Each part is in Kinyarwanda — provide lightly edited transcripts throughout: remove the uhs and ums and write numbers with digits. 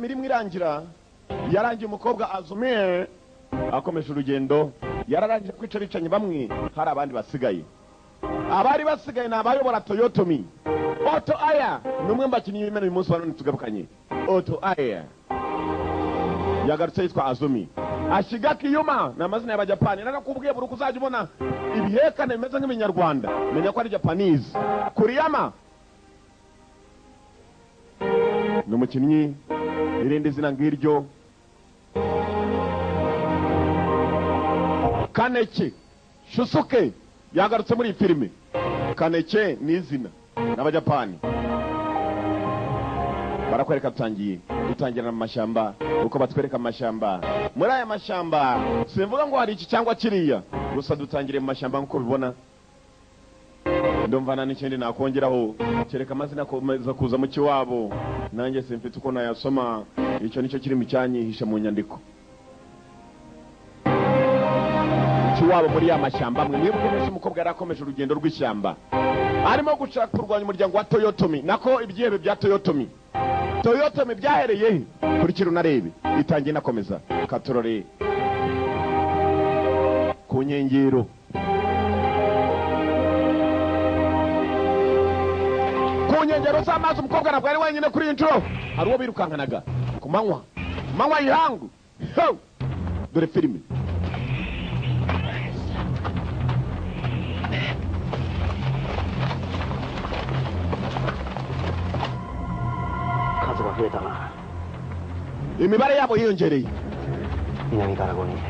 Toyotomi rimwe irangira yarangiye umukobwa Azumi akomeje urugendo yararangije kwica bicanye bamwe hari abandi basigaye abari basigaye nabayobora Toyotomi Oto Aya numwe mbakinyi b'imena uyu munsi banone tugabukanye Oto Aya yagarutse yitwa Azumi Ashiga Kiyuma na mazina y'abajapani narakubwiye buri kuzajya ubona ibihekane bimeze nk'ibinyarwanda menya ko ari Japanese Kuriyama numukinyi irindi zina ngiryo Kaneke Shusuke yagarutse muri filime Kaneke ni izina n'abajapani barakwereka dutangira mu mashyamba uko batwereka amashyamba muri aya mashyamba simvuga ngo hari iki cyangwa kiriya gusa dutangire mu mashyamba nkuko bibona ndomvana n'ikindi nakongeraho kereka amazina akomeza kuza mu kiwabo nanjye simfite uko nayasoma icyo nicyo kiri mu cyanyihisha mu nyandiko kiwabo muri ya mashyamba mwe mwibuke neza umukobwa yarakomeje urugendo rw'ishyamba arimo gushaka kurwanya umuryango wa Toyotomi nako ibyihebe bya Toyotomi byahereye kuri kirunarebe itangiye nakomeza katorore ku nkengero z'amazi umukobwa ntabwo ari wenyine kuri iyi nshuro hari uwo birukankanaga ku manywa y'ihangu dore filime imibare yabo yiyongereye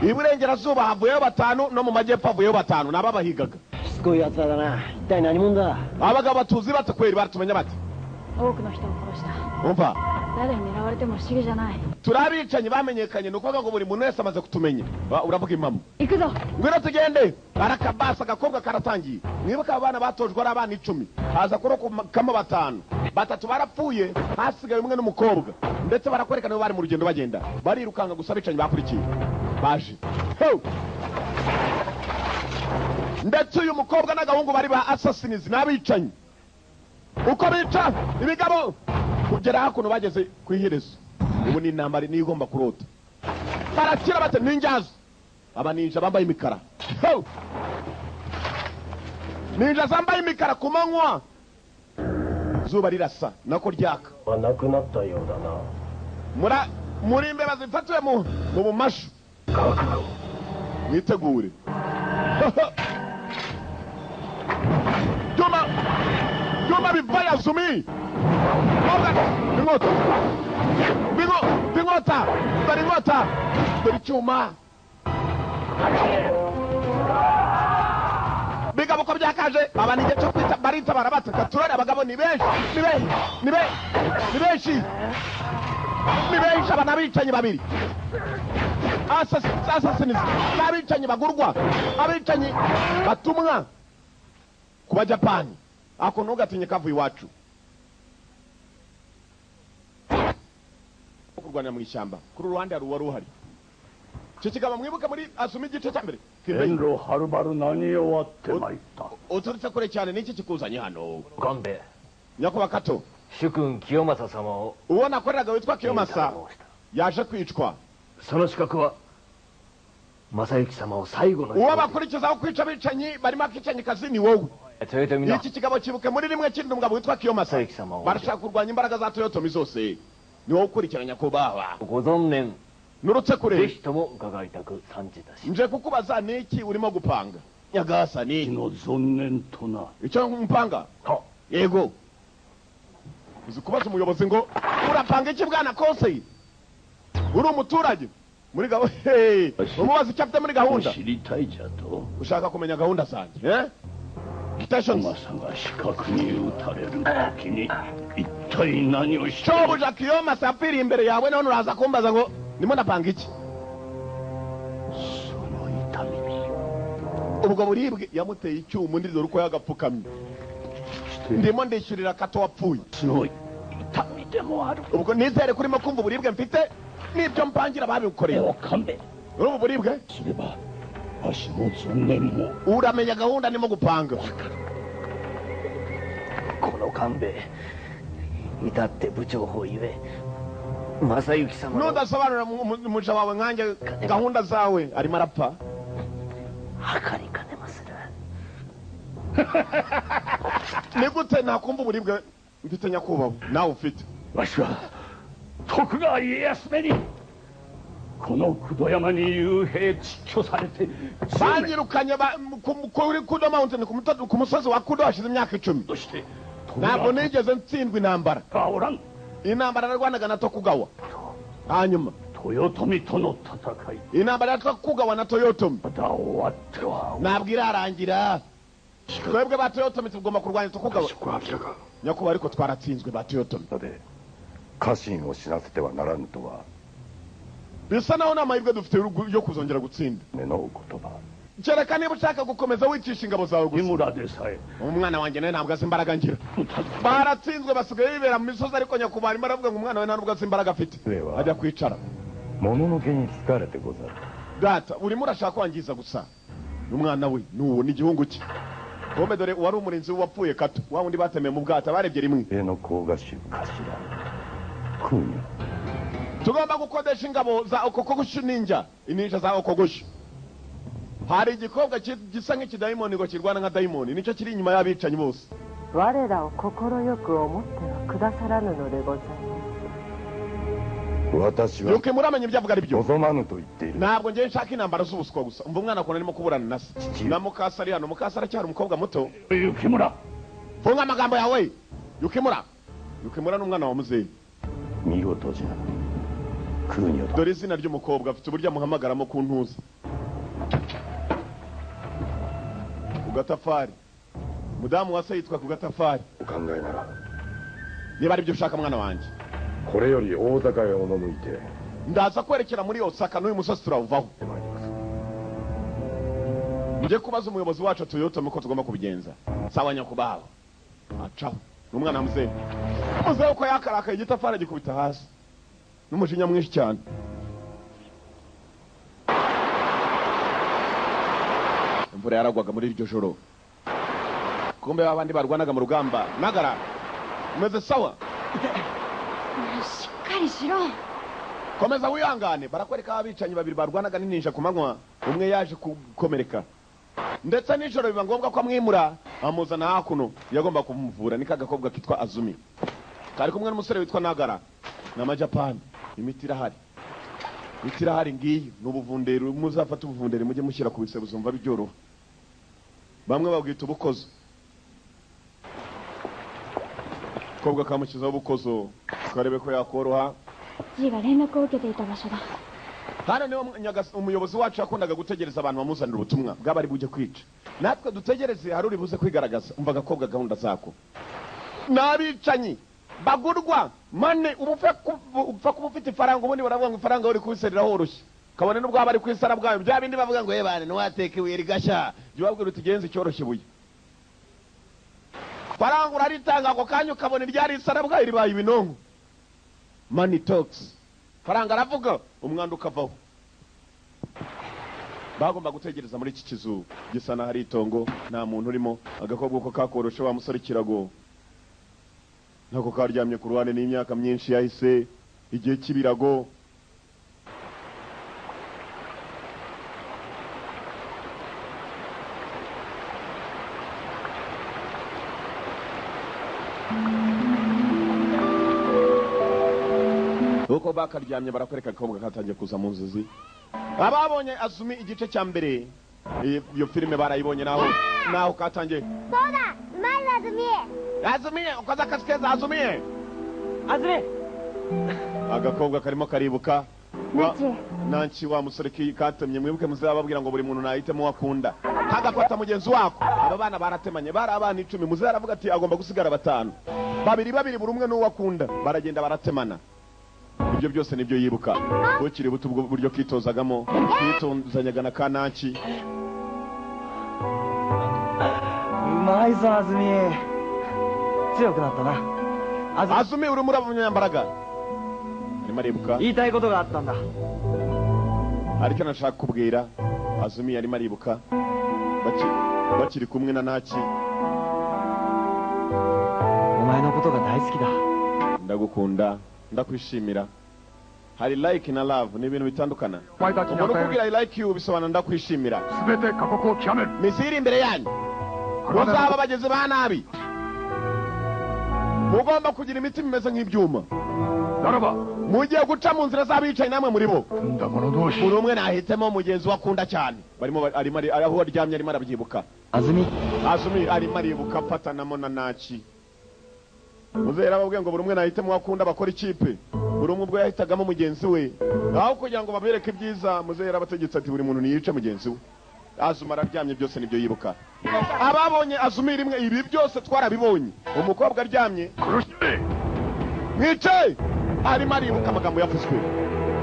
iburengerazuba havuyeho 5 no mu majyepfo havuyeho 5 naba bahigaga abagabo batuzi batakweri baratumenya bati umva turabicanye bamenyekanye nuko ngo buri muntu wese amaze kutumenya uravuga impamo ngwino tugende arakabasa agakobwa karatangiye mwibuka abana batojwe ari abana 10 haza kurokamo 5 batatu barapfuye hasigaye umwe n'umukobwa ndetse barakwerekana bari mu rugendo bagenda barirukanga gusa bicanye bakurikiye baje ndetse uyu mukobwa n'agahungu bari ba assassins n'abicanye uko bica ibigabo kugera hakuno bageze ku iherezo ubu ni intambara niyo igomba kurota barakira bate ninjazo abaninja bambaye imikara ninja zambaye imikara ku manywa zuba rirasa nako ryaka muri imbeba zifatiwe mu bumashu mwitegure Juma bivaye Azumi Bingota dore icyuma bigabo ko byakaje abanije cyo kwita barita barabataka turare abagabo ni benshi abana bicanye babiri assassins n'abicanye bagurwa abicanye batumwa ku bajapani ako ntugatinye kavuye iwacu kurwanira mu ishyamba kuri uruhande hari uwari uhari icyo kigabo mwibuka muri Azumi igice cya mbere Enro harubaru nani watemaita uturutse kure cyane niki kikuzanye hano Gambe Nyakuba Kato Shukun Kiyomasa sama uwo nakoreraga witwa Kiyomasa yaje kwicwa sono shikaku wa Masayuki sama wo saigo no uwo bakurikizaho kwica bicanyi barimo akicanye kazini wowe iki kigabo kibuke muri rimwe kindi umugabo witwa Kiyomasa barashaka kurwanya imbaraga za Toyotomi zose ni wowe ukurikiranya ko baba gozonnen nurutse kure Tomo gagaitaku sanjitashi nje kukubaza niki urimo gupanga nyagasa ni zonnen tona icyo mpanga yego uzi kubaza umuyobozi ngo urapanga iki bwana kose uri umuturage muri gabo umubaza icyo afite muri gahunda ushaka kumenya gahunda zanjye Masanga shikaku ni utareru kini itai nani o shobuja Kiyomasa apiri imbere yawe none uraza kumbaza ngo nimo napanga iki sono itami ubwo buribwe yamuteye icyuma ndi dore uko yagapfukamye ndimo ndishyurira Kato wapfuye sono itami demo haru ubwo nizere kurimo kumva uburibwe mfite nibyo mpangira babikoreye kambe ubu buribwe sibeba ashimutsu nemo uramenya gahunda nimo gupanga kono kambe itatte buchou iwe 正幸様の nudasobanurira umuja wawe nkanjye gahunda zawe arimo arapfa 測りかねまする ni gute nakumva uburibwe mfite nyakubahwa nawe ufite わしは徳川家康めにこの九度山に幽閉窒居されて banyirukanye kuri kudo mountain ku musozi wa kudo hashize imyaka 10 として ntabwo nigeze ntsindwa intambara がおらん intambara narwanaga na Tokugawa hanyuma 豊臣との戦い intambara ya Tokugawa na Toyotomi まだ終わっては ntabwo irarangira twebwe ba Toyotomi tugomba kurwanya Tokugawa そこは明らか nyakubahwa ariko twaratsinzwe ba Toyotomi で家臣を死なせてはならぬとは bisa naho nta mahirwe dufite yo kuzongera gutsinda 目の言葉 kereka niba ushaka gukomeza wicisha ingabo zawe 井 gusa 村でさえ umwana wanjye nawe ntabwo azi imbaraga ngira baratsinzwe basigaye bibera mu misozi ariko nyakubahwa arimo aravuga ngo umwana we nta nubwo azi imbaraga afite ajya kwicara もののけに疲れてござる data urimo urashaka kwangiza gusa n'umwana we n'uwo n'igihungu cye bombe dore wari umurinzi wapfuye kato wa wundi batemeye mu bwato barebye rimwe 家の甲賀衆頭空女 tugomba gukodesha ingabo za okokogushu ninja ininja za okogushu hari igikobwa gisa nk'ikidayimoni ngo kirwana nka dayimoni nicyo kiri inyuma y'abicanyi bose 我らを心よく思ってはくださらぬのでございます。 私は yuke muramenya ibyo avuga ari byo 望まぬと言っている ntabwo ngiye nshaka intambara z'ubuswa gusa umva umwana akunda arimo kuburana na se na mukasa ari hano mukasa aracyari umukobwa muto 雪村 funga amagambo yawe yukimura yukimura n'umwana wa muzeyi 見事じゃ空女だ dore izina ry'umukobwa afite uburyo amuhamagaramo ku ntuza ku gatafari mudamu wa se yitwa ku gatafari お考えなら niba ari byo ushaka mwana wanjye これより大坂へ赴いて ndaza kwerekera muri Osaka n'uyu musozi turawuvaho 参ります njye kubaza umuyobozi wacu Toyota ko tugomba kubigenza sawa nyakubahwa acaho n'umwana wa muzeyi muzeyi uko yakarakaye igitafari agikubita hasi n'umujinya mwinshi cyane imvura yaragwaga muri iryo joro kumbe babandi barwanaga mu rugamba nagara umeze sawa しっかりしろ。 komeza wihangane barakwereka abicanyi babiri barwanaga n'ininja ku manywa umwe yaje gukomereka ndetse nijoro biba ngombwa ko amwimura amuzana hakuno yagomba kumuvura ni kagakobwa kitwa Azumi kari kumwe n'umusore witwa Nagara n'amajapani imiti irahari ngiyi n'ubuvunderi muzafata ubuvunderi mujye mushyira ku bisebe uzumva byoroha bamwe babwita ubukozo kobwa kamukizaho ubukozo karebe ko yakoroha G が連絡を受けていた場所だ。 hano niho umuyobozi wacu yakundaga gutegereza abantu bamuzanira ubutumwa bw'abari bujye kwica natwe dutegereze hari uri buze kwigaragaza umva agakobwa gahunda zako n'abicanyi bagurwa mane upfa kuba ufite ifaranga ubundi baravuga ngo ifaranga uri kubiserera horoshye kabone n'ubwo waba ari ku isara bwayo bya bindi bavuga ngo yebane ntiwateke ibuye rigashya jya ubabwira uti genzi cyoroshye ibuye faranga uraritanga ako kanya ukabona iryari isara bwayo ribaye ibinonko money talks faranga aravuga umwanda ukavaho bagomba gutegereza muri iki kizu gisa na hari itongo nta muntu urimo agakobwa uko kakoroshe wa musore kirago nako karyamye ku ruhande n'imyaka myinshi yahise igihe cy'ibirago uko bakaryamye barakwereka akabwa katangiye kuza mu nzozi ababonye Azumi igice cya mbere iyo filime barayibonye naho katangiye そうだ、うまいわ、ズミ。 Azumi ukoze akazi keza Azumi Azumi agakobwa karimo karibuka nanki wa musore katemye mwibuke muzababwira ngo buri muntu nahitemo wakunda hagafata mugenzi wako aba bana baratemanye bari abana 10 muze aravuga ati agomba gusigara 5 babiri buri umwe n'uwakunda baragenda baratemana ibyo byose nibyo yibuka ukiri buto ubwo buryo kitozagamo kitozanyaga na kanaki うまいぞ、安住。強くなったな。 Azumi uri muri abanyambaraga arimo aribuka 言いたいことがあったんだ。 ariko nashaka kubwira Azumi arimo aribuka bakiri kumwe na Naki お前のことが大好きだ。 ndagukunda ndakwishimira hari like na love ni ibintu bitandukana. お前たちに umuntu 与え ukubwira る I like you bisobanura ndakwishimira. 全て過酷を極める misiri imbere yanyu muzaba bageze ba nabi, mugomba kugira imitima imeze nk'ibyuma, ならば mugiye guca mu nzira z'abicaye namwe muri bo. 組んだ者同士 buri umwe nahitemo mugenzi we akunda cyane. Aho aryamye arimo arabyibuka. Azumi Azumi arimo aribuka afatanamo na Nachi. Muzera babwiye ngo buri umwe nahitemo akunda bakora ikipe, buri umwe ubwo yahitagamo mugenzi we, aho kugira ngo babereke ibyiza. Muzera abategetse ati buri muntu niyice mugenzi we. Azumi araryamye, byose nibyo yibuka. Ababonye Azumi rimwe ibi byose twarabibonye. Umukobwa aryamye 殺して mwicaye arimo aribuka amagambo yavuzwe.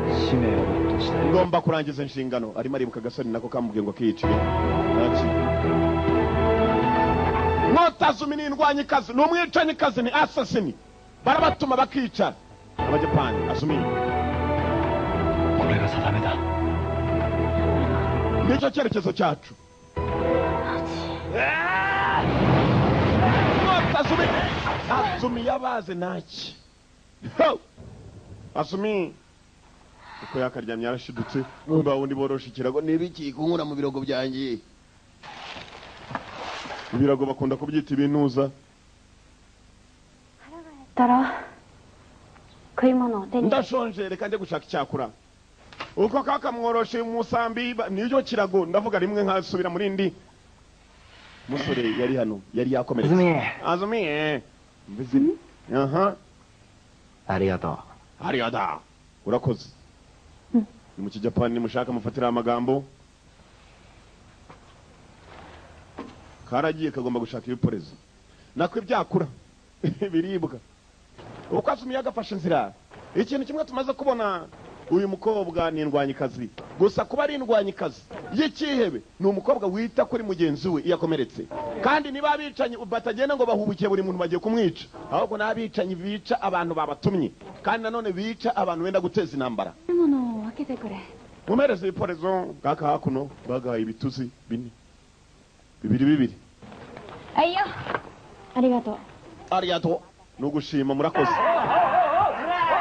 使命を全うしたい ngomba kurangiza inshingano. arimo aribuka agasoni nako kamubwiye ngo akiyicire. Mwota Azumi ni indwanyikazi, ni umwicanyikazi, ni assassin. Barabatuma bakica abajapani. Azumi これが定めだ nicyo cyerekezo cyacu. Mwota Azumi. Azumi yabaze Nachi. Azumi uko yakaryamye yarashidutse, kumva wundi borosha ikirago. Nibiki kunkura mu birogo byanjye? Ibirago bakunda kubyita ibinuza. たら食い物を手に ndashonje reka njye gushaka icyakura. Uko kakamworoshe umusambi niyo kirago, ndavuga rimwe nkasubira muri ndi. Musore yari hano yari yakomeretse. Azumi mbizi. Aha ありがとう hariyada urakoze. Ni mu kijapani nimushaka mufatira amagambo. Karagiye kagomba gushaka ibiporezo nako ibyakura biribwa. Uko Azumi yagafashe inzira. Ikintu kimwe tumaze kubona, uyu mukobwa ni indwanyikazi. Gusa kuba ari indwanyikazi y'ikihebe, ni umukobwa wita kuri mugenzi we yakomeretse. Kandi niba abicanyi batagenda ngo bahubukiye buri muntu bagiye kumwica, ahubwo n'abicanyi bica abantu babatumye, kandi nanone bica abantu benda guteza intambara. 食い物を分けてくれ Mumereze ibiporezo ngaka hakuno bagahaye ibituzi bine, bibiri. はいよありがとう ariyato nugushima murakoze.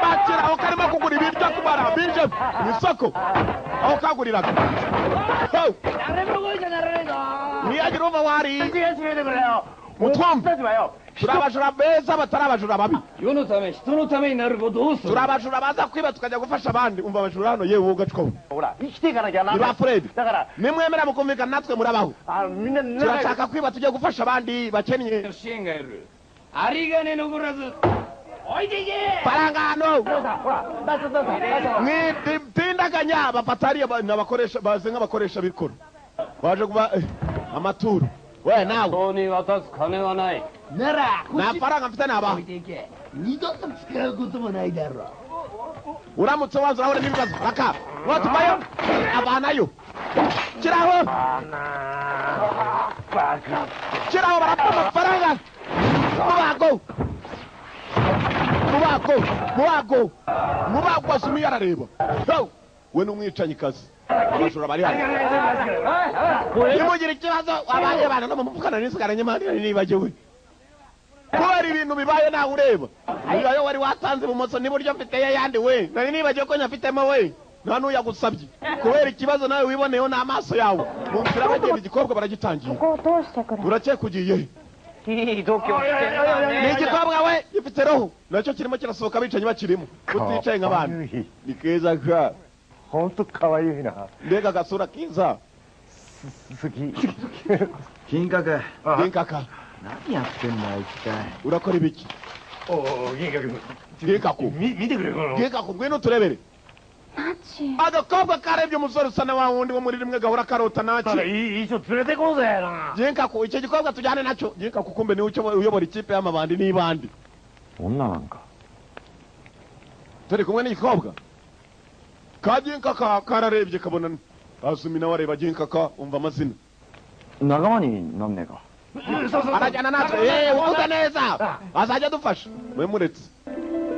Bakira aho karimo kugura ibiryo kumara binje mu isoko aho kaguriraga. Niyagira uva wari mutwumve, turabajura beza batarabajura babi. 世のため人のためになることをする turabajura baza kwiba tukajya gufasha abandi. Umva abajura hano yewe ugacwa. ほら生きていかなきゃな Ni ba Fred. だから Nimwemera mukumvikana natwe murabaho. みんな仲良く Turashaka kwiba tujye gufasha abandi bakennye. 支援がいる有り金残らず置いていけ Parangano ほら出した mwitindaganya bafatari n'abakoresha baze nk'abakoresha bikora baje kuba amaturo. We nawe 人に渡す金はない nta faranga mfite nabaho. 二度と使うこともないだろ uramutse wanze urahura n'ibibazo raka watumayo abanayo. Kiraho kiraho barapfa amafaranga. mubago Azumi yarareba. We n'umwicanyikazi. Abajura bari hano. Nimugira ikibazo abandi abantu no mumuvugana n'isigaranye mari nibagiwe. Kubera ibintu bibaye nawe ureba. Niyo wari watanze ibumoso n'iburyo mfite yandi we. Nari nibagiwe ko nyafitemo we. Nta n'uyagusabye. Kubera ikibazo nawe wiboneyeho n'amaso yawe. Mu nzira bagenda igikorwa baragitangiye. ここを通してくれ Urakeka ugiye? いい度胸 Ni igikobwa we gifite roho. Nacyo kirimo kirasohoka bicanyi bakirimo. Uticaye nk'abandi. Ni keza ka. 本当可愛いな Mbega agasura kiza. 好き 金閣 Ginkaka. 何やってんだ一体 Urakora ibiki? おお銀閣 Ginkaku. 見てくれこの Ginkaku ngwino turebere. マジ Agakobwa karebye umusore usa na wa wundi wo muri rimwe gahora karota ただ Nachi. いい人連れてこうぜな Ginkaku icyo gikobwa tujyane nacyo. Ginkaku kumbe ni ucyo uyobora ikipe y'amabandi n'ibandi. 女なんか Turi kumwe n'igikobwa. Ka Ginkaka kararebye kabona Azumi nawe areba Ginkaka umva amazina. 仲間になんねえか Arajyana natwe. Uvuga neza. Azajya dufasha. Mwe muretse.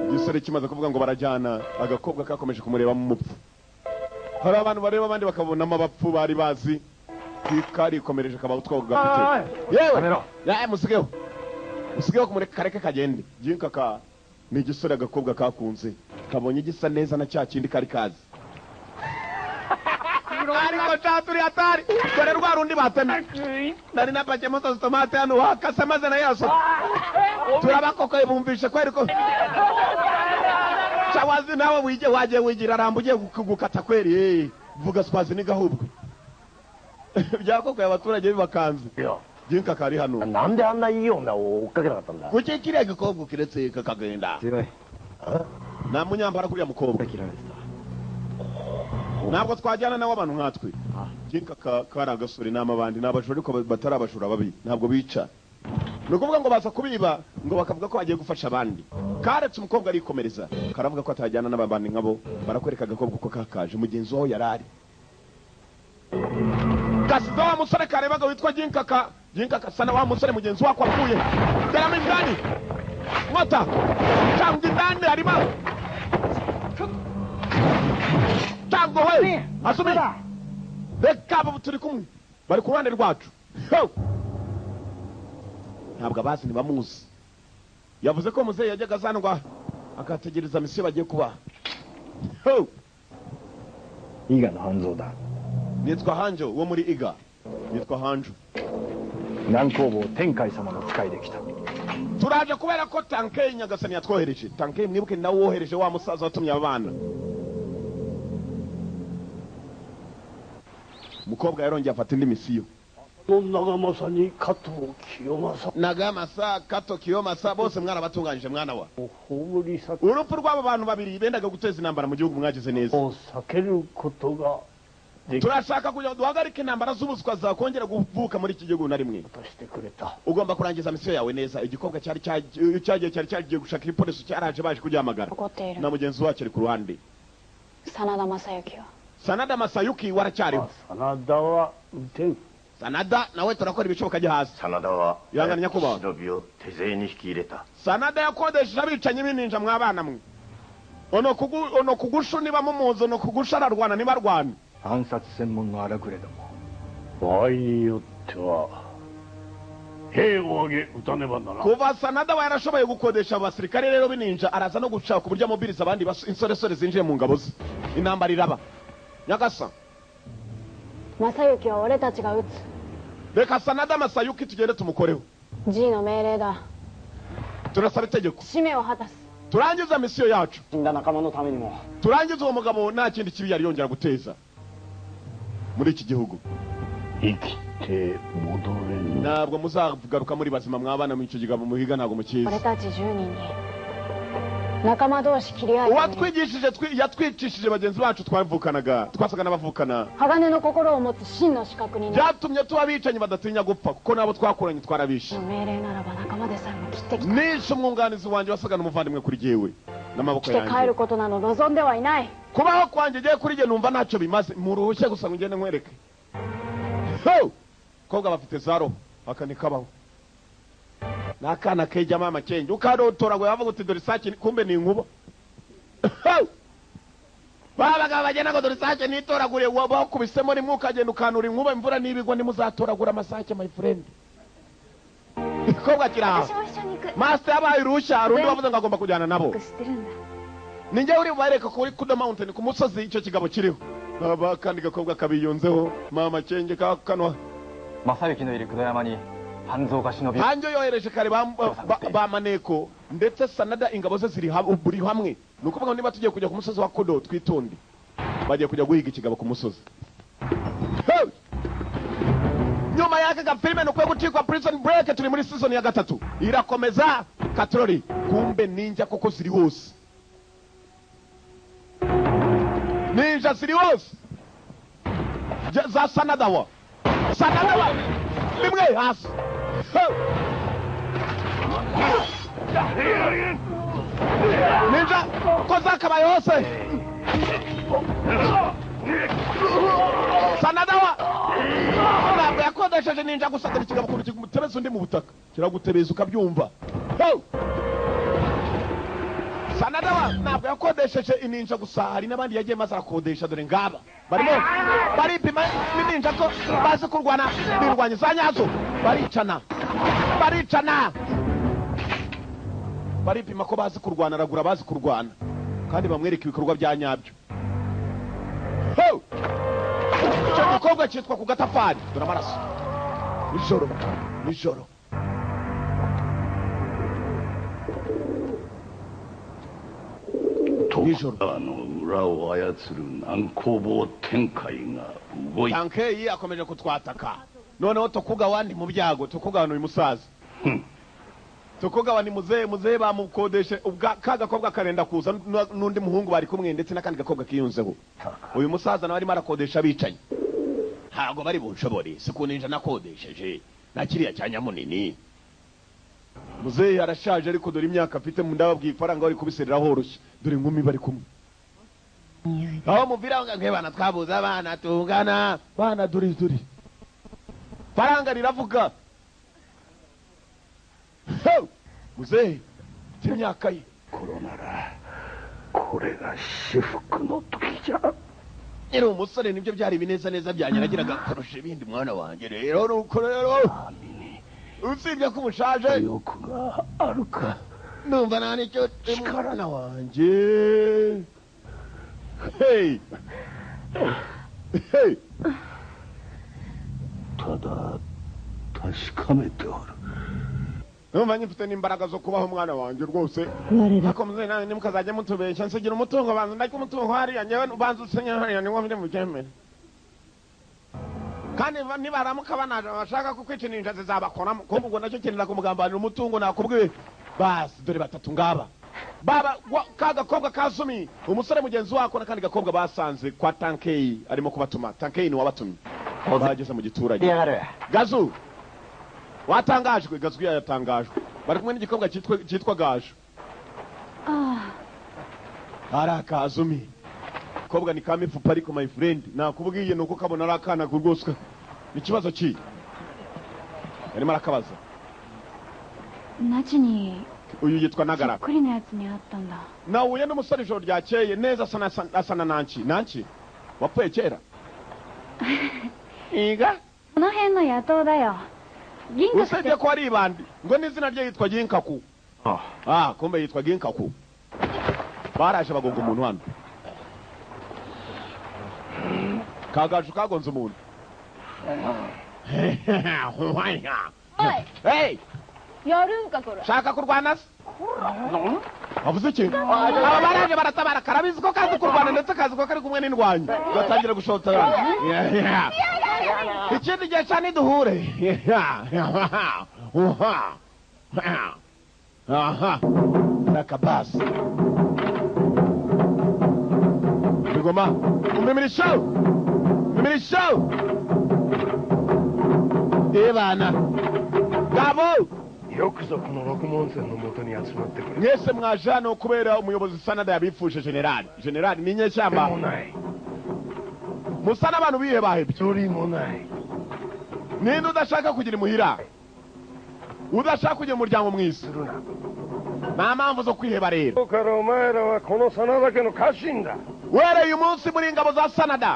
Igisore kimaze kuvuga ngo barajyana, agakobwa kakomeje kumureba mu mupfu. Hari abantu bareba abandi bakabonamo abapfu bari bazi. Karikomereje kaba utwo gafite. Yewe musigeho. Musigeho kumureka kareke kagende. Ginkaka ni igisore agakobwa kakunze. kabonye gisa neza na cya kindi kari kazi ariko caturi atari dore rwa rundi bateme nari napakemo tomate hano wakase maze na yaso turabakokoye bumvishe kweri ko chawazi nawe waje wigira rambuye gukata kweri vuga spazi ni gahubwe byakokoye abaturage bibakanze jinka kari hano nande anna yiyonda ukagera katanda kuki kiriya gikobwa kiretse kakagenda na munyambara kuriya mukobwa ntabwo twajyana nawe abantu nkatwe jinka kari agasore n'amabandi n'abajura ariko batari abajura babi ntabwo bica ni ukuvuga ngo baza kubiba ngo bakavuga ko bagiye gufasha abandi karetse umukobwa arikomereza karavuga ko atajyana n'ababandi nkabo barakwereka agakobwa ko kakaje mugenzi waho yarari gasido wa musore karebaga witwa jinka sana wa musore mugenzi wako apfuye garama indani ngota cyangwa indani harimo tango we Azumi reka abo turi kumwe bari ku ruhande rwacu ntabwo abazi ntibamuzi yavuze ko muzehe yajyaga azanwa akategereza misiyo bagiye kuba Iga no Hanzo da nitwa Hanjo wo muri Iga nitwa Hanjo Nankobo Tenkai sama no tsukai de kita turaje kubera ko Tankei Nyagasani yatwohereje Tankei mwibuke nawe wohereje wa musaza watumye abana mukobwa yarongeye afata indi misiyo Nagamasa Kato Kiyomasa bose mwana batunganyije mwana wa urupfu rw'abo bantu babiri bendaga guteza intambara mu gihugu mwagize neza turashaka kugira duhagarike intambara z'ubuswa zakongera kuvuka muri iki gihugu na rimwe ugomba kurangiza misiyo yawe neza igikobwa cyari cyagiye gushaka ipolisi cyaraje baje kugihamagara na mugenzi wacu ari ku ruhande Sanada Masayuki waracyariho Sanada nawe turakora ibishoboka jya hasi Sanada wa Yanga nyakubaho Shinobiyo tezeye ni hikireta Sanada yakodesha abicanye bininja mwabana mwe ono kugushu niba mumuzo no kugushararwana niba rwana Ansatsu senmon no arakuredamo Wai yotte wa heigo ge utaneba nara kuva Sanada wa yarashoboye gukodesha abasirikare rero bininja araza no gushaka uburyo mobiliza abandi insoresore zinjiye mu ngabo ze intambara iraba Nyagasa Masayuki wa ore tachi ga utsu reka Sanada Masayuki tugende tumukoreho G no meirei da turasaba itegeko shime wo hatasu turangiza misiyo yacu Shinda nakama no tame ni mo turangiza uwo mugabo nta kindi kibi yari yongera guteza muri iki gihugu ikite modore ntabwo muzagaruka muri bazima mwabana mu icyo gigabo muhiga ntabwo mukiza ore tachi 10人に仲間同士切り合いuwatwigishije yatwicishije bagenzi bacu twavukanaga twasaga n'abavukana Hagane no kokoroを持つ真の資格になる byatumye tuba bicanyi badatinya gupfa kuko nabo twakoranye twarabishe 命令ならば仲間でさえも切ってきた nishe umwunganizi wanjye wasaga n'umuvandimwe kuri jyewe n'amaboko 来て帰 yanjye ることなど望んではいない kubaho kwanjye giye kuri jye numva ntacyo bimaze muruhushye gusa ngo ngende nkwereke kobwa bafite za roho akanikabaho nakana keja mama cenge ukarotora ngo yavuga uti dore sake kumbe ni inkuba babaga bagena ngo dore sake nitoragure wakubisemo rimwe ukagenda ukanura inkuba imvura nibigwa nimuzatoragura amasake my friend kobwa kiraho 私も一緒に行く master yabaye rusha rundi bavuze ngo agomba kujyana nabo 知ってるんだ ninjye uri bubareka kuri kuda mountain ku musozi icyo kigabo kiriho aba kandi gakobwa kabiyunzeho mama cenge kakanwa Masayuki no iri Kudoyama ni Hanzo ga shinobi Hanjo yohereje kare ba maneko ndetse Sanada ingabo ze ziri buri hamwe nuko ngo niba tugiye kujya ku musozi wa Kodo twitonde bagiye kujya guhiga ikigabo ku musozi nyuma yaka ga filme no kwe gucikwa prison break turi muri season ya gatatu irakomeza katroli kumbe ninja koko ziri hose ninja ziri hose za Sanada wa rimwe hasi ninja ko zakabaye hose Sanada wa ntabwo yakodesheje ninja gusa dore ikigabo kuntu kimutebeza undi mu butaka kiragutebeza ukabyumva Sanada wa ntabwo yakodesheje ininja gusa hari n'abandi yagiye maze akodesha dore ngaba barimo baripima n'inja ko bazi kurwana birwanya za nyazo baricana baripima ko bazi kurwana ragura bazi kurwana kandi bamwereka ibikorwa bya nyabyo. Icyo gikorwa cyitwa ku gatafari. Dore amaraso. Nijoro. Tankei akomeje kutwataka. Noneho Tokugawa ni mu byago. Tokugawa ni musaza. Tokugawa ni muzehe bamukodeshe kaga kobwa karenda kuza n'undi muhungu bari kumwe ndetse n'akandi gakobwa kiyunzeho. Uyu musaza nawe arimo arakodesha bicanye. Ntago bari bunshobore sikuninja nakodesheje nakiriya cyanya munini. Muzehe arashaje ariko dore imyaka afite mu ndababwiye ifaranga bari kubiserera horoshye. Dore inkumi bari kumwe. Aho muvira nk'abana twabuza abana tungana bana duri faranga riravuga. Muzehe imyaka ye koronara korega shifuku no tukija. Ero umusore nibyo byari bineza byanyaragiraga kurusha ibindi mwana wanjye rero nuko rero usibye ko umushaje yokuga aruka numva nani cyo mwana wanjye. Hey tada tashikamete ora. Numva nyifite n'imbaraga zo kubaho mwana wanjye rwose. Akomeze nani nimukazajya mutubeshya nsigira umutungo banza ndaki umutungo hariya nyewe banza usenya hariya ni ngombe mujemere. Kandi nibaramuka bashaka kukwica ninja zizabakoramo kumva ubwo nacyo kinira kumugambanira umutungo nakubwiye. Basi dore batatu ngaba. Baba kaga kobwa Azumi umusore mugenzi wako nakandi gakobwa basanze kwa Tankei arimo kubatuma. Tankei ni wabatumye. Bageze mu giturage. Gazu watangajwe. Gazu yatangajwe bari kumwe n'igikobwa cyitwa Gashya. Araka Azumi kobwa ni kamifupa ariko my friend nakubwiye nuko kabona arakana gurgoswa ikibazo ki arimo arakabaza. Nachi uyu yitwa Nagara kuri na yatsi ni atanda. Nahuye n'umusore ijoro ryakeye neza asana nanchi wapfuye kera. Iga no hen no yato da yo. Usibye ko ari ibandi ngo n'izina rye yitwa Ginkaku. Kumbe yitwa Ginkaku. Baraje bagonga umuntu hano. Kagaju kagonze umuntu. Hey! Yoruka kora. Shaka kurwana se? Avuze iki? Aba baraje baratabara karabizi ko kazi kurwana ndetse kazi ko kari kumwe n'indwanyi. Gatangira gushotana. Ikindi gihe cyane duhure. Nakabasi. Ngoma, umemirisho. Ebana. Gabo. Yokuzo kuno rokumonse no moto ni atsumatte kure. Mwese mwajano kubera umuyobozi Sanada yabifuje general ni nyeshyamba. Musana abantu bihe bahebye. Turi monai. Ninde udashaka kugira imuhira? Udashaka kugira umuryango mwisi. Nta mpamvu zo kwiheba rero. Karomera wa kono Sanada ke no kashinda. Were uyu munsi muri ingabo za Sanada.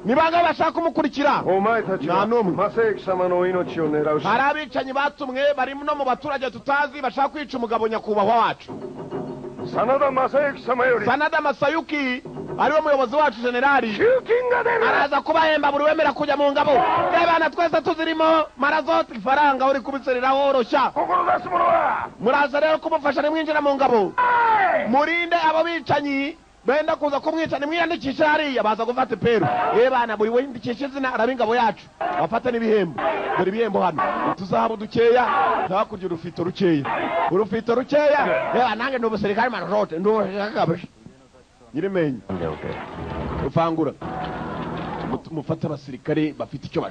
Ni banga bashaka kumukurikira. Omae tachi. Maseki sama no inochi o nerau. Hari abicanyi batumwe bari no mu baturage tutazi bashaka kwica umugabo nyakubahwa wacu. Sanada Maseki sama yori. Sanada Masayuki ariwe muyobozi wacu generali. Araza kubahemba buri wemera kujya mu ngabo. Bana twese tuzirimo marazoti ifaranga uri kubiserera woroshya. Muraza rero kumufasha nimwinjira mu ngabo. Murinde abo bicanyi benda kuza kumwica nimwiyandikisha hariya baza gufata Peru. Bana buri windikisha izina arabingabo yacu. Bafata n'ibihembo. Dore ibihembo hano. Tuzahabo dukeya hakurya urufito rukeya. Nange n'ubusirikare marote ndubashakabaje. Nyirimenye. Ufangura. Mufata abasirikare bafite icyo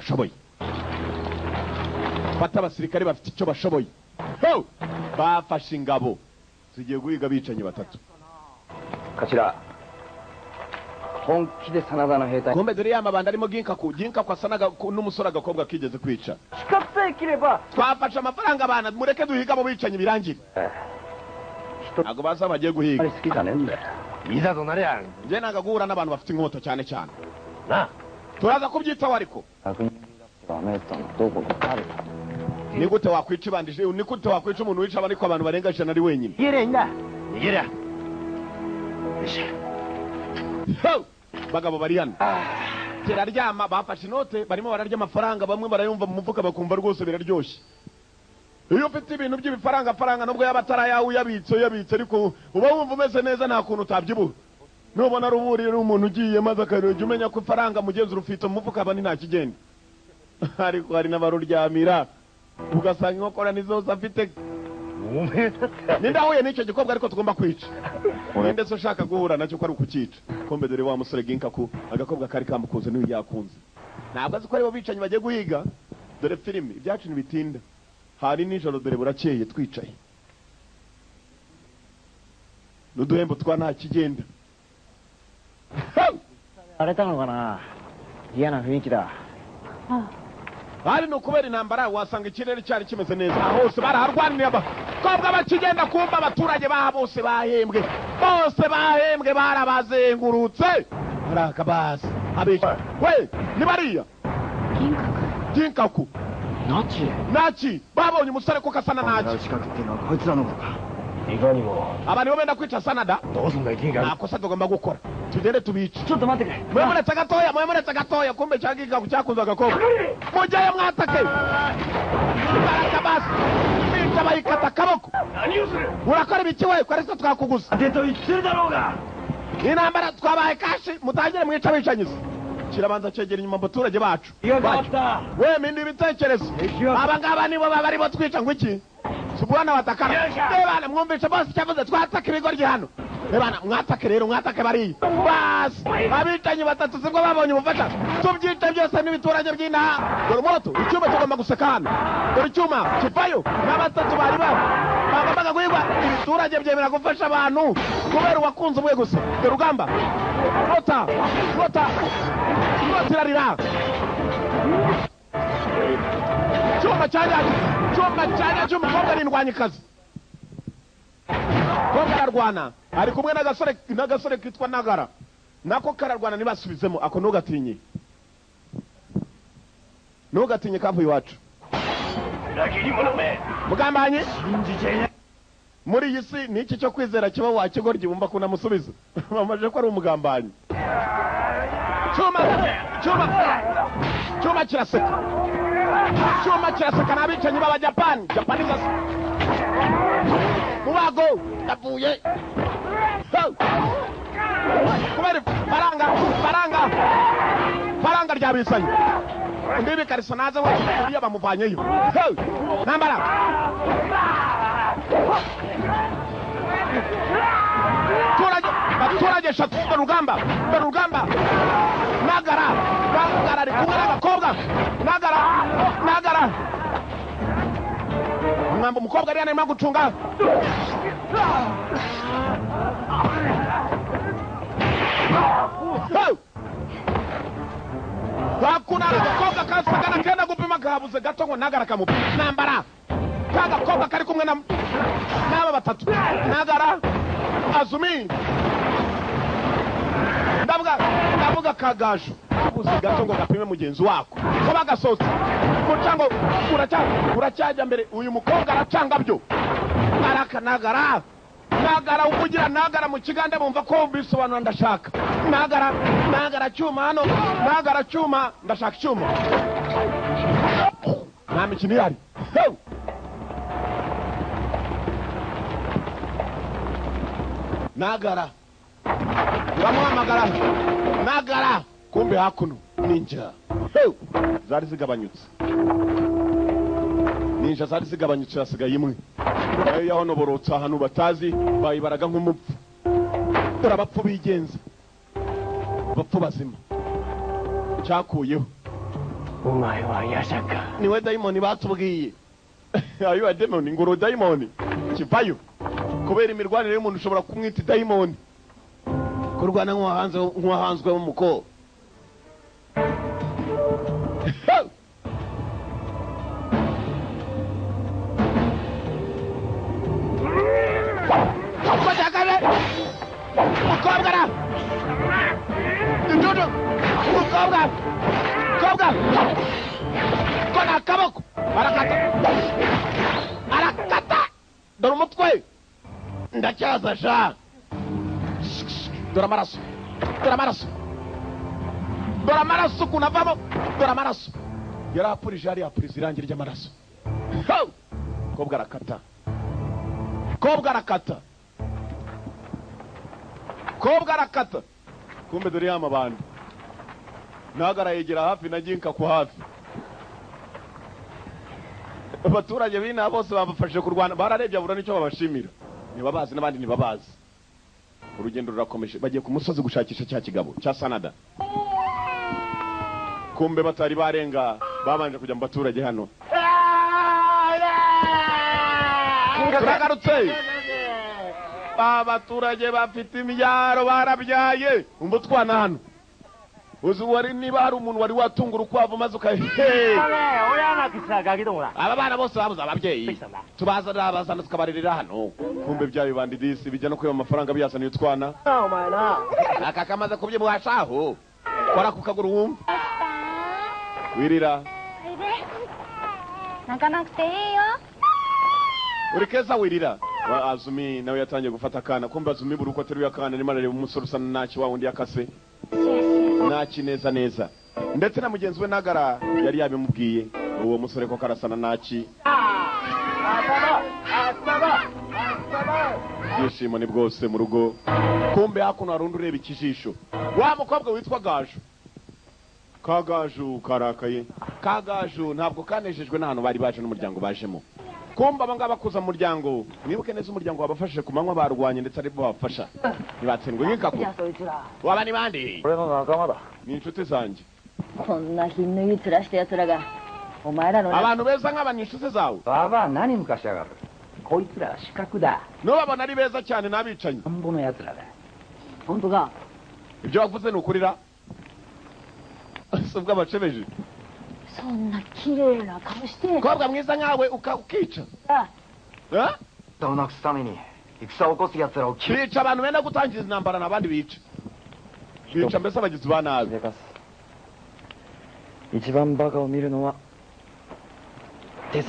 bashoboye. Bafashe ingabo. Zigiye guhiga bicanyi batatu. Kachira. Honki de Sanada no heita. Kombe dore yamabanda arimo Ginkaku asanaga n'umusore agakobwa kigeze kwica. Shikatse kireba. Twafashe amafaranga abana mureke duhiga abo bicanyi birangire. Ntago baza bagiye guhiga. Ari sikita nende. Iza zo nare yange. Je nanga guhura n'abantu bafite inkoto cyane. Na. Turaza kubyitaho ariko. Ni gute wakwica ibandije? Ni gute wakwica umuntu wica ariko abantu barenga 100 ari wenyine? Yera. bagabo bari hano kiraryama bafashe inote barimo bararya amafaranga bamwe barayumva mu mufuka bakumva rwose biraryoshye iyo ufite ibintu by'ibifaranga nubwo yaba atarayawe uyabitse ariko uba wumva umeze neza nta kuntu utabyibuha nubona ruburi umuntu ugiye maze akarujya umenya ko ifaranga mugenzi urufite mu mufuka bani nta kigenda ariko hari n'abaruryamira ugasanga inkokora nizo afite nindahuye n'icyo gikobwa ariko tugomba kwica ninde se ushaka guhura nacyo ko ari ukukica kombe dore wa musore ginkaku agakobwa kari kamukunze niwe yakunze ntabwo azi ko aribo bicanyi bagiye guhiga dore filime ibyacu ntibitinda hari nijoro dore burakeye twicaye n'uduhembo twa nta kigenda hari no kubera intambara wasanga ikirere cyari kimeze neza hose baraharwaniriye abakobwa bakigenda kumva abaturage baha bose bahembwe barabazengurutse barakabaza abeshya we ni bariya ginkaku naki babonye umusore ko kasana naki aba nibo benda kwica sanada nakosa tugomba gukora tugende tubice mwemuretse gatoya kumbe cyagiga cyakunze agakobwa mujyayo mwatake barakabasi bica bayikata akaboko urakora ibiki we ko ariko twakuguza intambara twabaye kashi mutangire mwica bicanyiza kirabanza cyegera inyuma abaturage bacu we mindi ibitekerezo aba ngaba nibo baba aribo twica ngo iki subwana watakana bana mwumvisha bose cyavuze twataka ibigoryi hano bana mwatake rero mwatake bari bas abicanyi batatu sibwo babonye ubufasha tubyite byose n'ibiturage by'inaha dore moto icyuma tugomba guseka hano dore icyuma kivayo n'abatatu bari bagombaga guhigwa ibiturage byemera gufasha abantu kubera uwakunze umwe gusa dore rugamba rota irarira cyumba cy'umukobwa n'indwanyikazi kobwa ararwana ari kumwe n'agasore kitwa Nagara nako kararwana ntibasubizemo ako ntugatinye kavuye iwacu mugambanyi muri iyi si ni iki cyo kwizera kiba wakigoryi wumva ko namusubiza bamaje ko ari umugambanyi cyuma kiraseka n'abicanyi b'abajapani japaniza mubago ndavuye kubera faranga ryabisanye undi bikariso naza we uriya bamuvanyeyo ntambara baturage eshatu rugamba Nagara ari kumwe n'agakobwa Nagara mwamba umukobwa ari arimo gucunga bakuna agakobwa kasagana kenda gupima gabuze gato ngo Nagara kamupa ntambara kagakobwa kari kumwe n'aba batatu Nagara Azumi ndavuga kagaju ubuze gato ngo gapime mugenzi wako ko bagasotse mucango uracyajya mbere uyu mukobwa aracanga byo araka Nagara uvugira Nagara mu kigande bumva ko bisobanura ndashaka Nagara cyuma hano Nagara cyuma ndashaka cyuma nta mikino ihari Nagara uramuhamagara Nagara kumbe hakuno ninja zari zigabanyutse hasigaye imwe nayo yahonoborotse ahantu batazi bayibaraga nk'umupfu dore abapfu bigenza abapfu bazima cyakuyeho umaye wayashaka niwe dayimoni batubwiye ayo wa demoni ngoro dayimoni kivayo kubera imirwanire y'umuntu ushobora kumwita dayimoni kurwana nk'uwahanzwe mu muko mukobwa kona akaboko arakata dore umutwe ndacyaza sha dore amaraso dore amaraso dore amaraso ukuntu avamo dore amaraso yari apurije hariya apuriza irangi ry'amaraso kobwa arakata kobwa arakata kobwa arakata kumbe dore y'amabandi ntago arayegera hafi na ginka ku hafi abaturage b'inaha bose babafashije kurwana bararebye abura n'icyo babashimira ntibabazi n'abandi ntibabazi urugendo rurakomeje bagiye ku musozi gushakisha cya kigabo cya Sanada kumbe batari barenga babanje kujya mu baturage hano turagarutse abaturage bafite imbyaro barabyaye umbutwana hano uzi wari niba hari umuntu wari watunga urukwavu maze aba bana bose babuze ababyeyi tubazanira abazana tukabarerera hano kumbe byayo bandidisi bijya no kwiba amafaranga byazaniye utwana aka kamaze kubyibwashaho kora ku kaguru wumva wirira uri keza wirira Azumi nawe yatangiye gufata akana kumbe Azumi buri uko ateruye akana arimo arareba umusore usa naki wa wundi yakase naki neza neza ndetse na mugenzi we Nagara yari yabimubwiye uwo musore ko karasana naki yishimo ni bwose mu rugo kumbe hakuno harundi ureba ikijisho wa mukobwa witwa Gaju Kagaju karakaye Kagaju ntabwo kanejejwe n'ahantu bari baje n'umuryango bajemo kumba abangaba kuza mu muryango mwibuke neza umuryango wabafashije ku manywa barwanye ndetse ari bo babafasha ntibatsindwe nk'ikaku waba ni bandi ni inshuti zanjye abantu beza nk'aba ni inshuti zawe nubabona ari beza cyane n'abicanyi ibyo wavuze ni ukurira si ubwo abacebeje kobwa mwiza nkawe ukica bica abantu benda gutangiza intambara n'abandi bica bica mbese abagizi ba nabi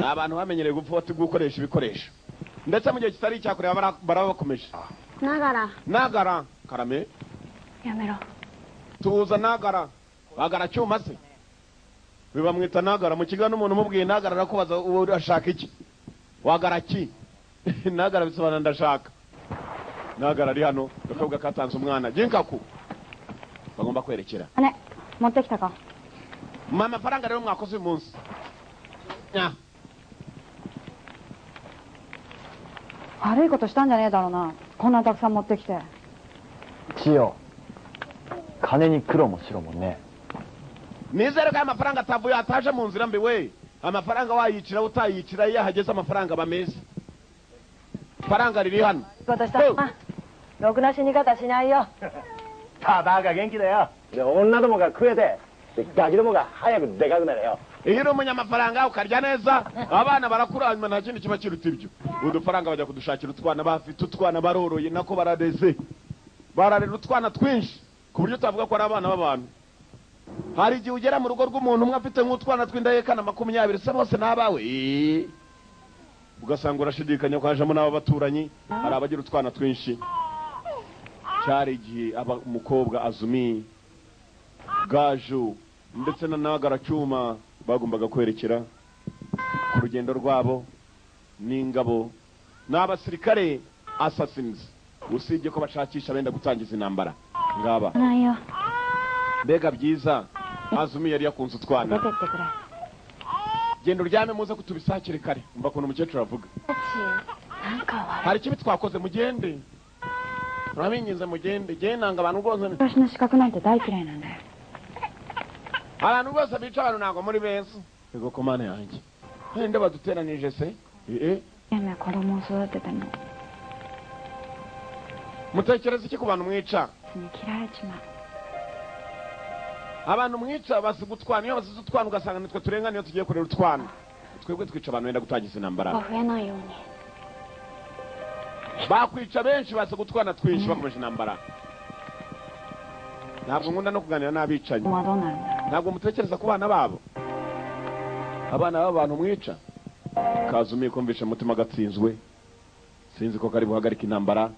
abantu bamenyereye gupfa gukoresha ibikoresho ndetse mu gihe kitari icyakureba barabakomeje Nagara karame tuza Nagara bagara cyuma se bibamwita Nagara mu kigo n'umuntu umubwiye Nagara arakubaza uwo urashaka iki wagara ki Nagara bisobanura ndashaka Nagara ari hano gakobwa katanze umwana ginkaku bagomba kwerekera mama faranga rero mwakoze uyu munsi nya 悪いことしたんじゃねえだろうな。こんなたくさん持ってきて。千代、金に苦労もしろもんね。nizere ko amafaranga atavuye ataje mu nzira mbi we amafaranga wayicira utayicira iyo hageze amafaranga bameze faranga riri hano ことした。ろくな死に方しないよ。ただが元気だよ。で女どもが食えて、でガキどもが早くでかくなれよ。 iyo uri umunyamafaranga ukarya neza abana barakura hanyuma nta kindi kiba kiruta ibyo udufaranga bajya kudushakira utwana bafite utwana baroroye nako barareze bararera utwana twinshi ku buryo utavuga ko ari abana b'abantu hari igihe ugera mu rugo rw'umuntu umwe afite nk'utwana tw'indahekana 20 se bose n'abawe ugasanga urashidikanya ko hajemo n'abo baturanyi hari abagira utwana twinshi cyari igihe umukobwa Azumi Gaju ndetse na Nagara cyuma bagombaga kwerekera ku rugendo rwabo n'ingabo n'abasirikare assassins usibye ko bashakisha benda gutangiza intambara ngaba mbega byiza Azumi yari yakunze utwana gendo ryame muze kutubisakire kare umva ko umukecuru avuga hari kibi twakoze mugende urabinginze mugende genanga abantu rwose abantu bose bica abantu ntabwo muri beza yego komane yanjye ninde baduteranije se mutekereza iki ku bantu mwica abantu mwica basiga utwana iyo basize utwana ugasanga nitwe turengana iyo tugiye kurera utwana twebwe twica abantu benda gutangiza intambara bakwica benshi basiga utwana twinshi bakomeje intambara ntabwo nkunda no kuganira n'abicanyi ntabwo mutekereza ku bana babo abana b'abantu mwica Kazumi kumvisha umutima gatsinzwe sinzi ko kari buhagarika intambara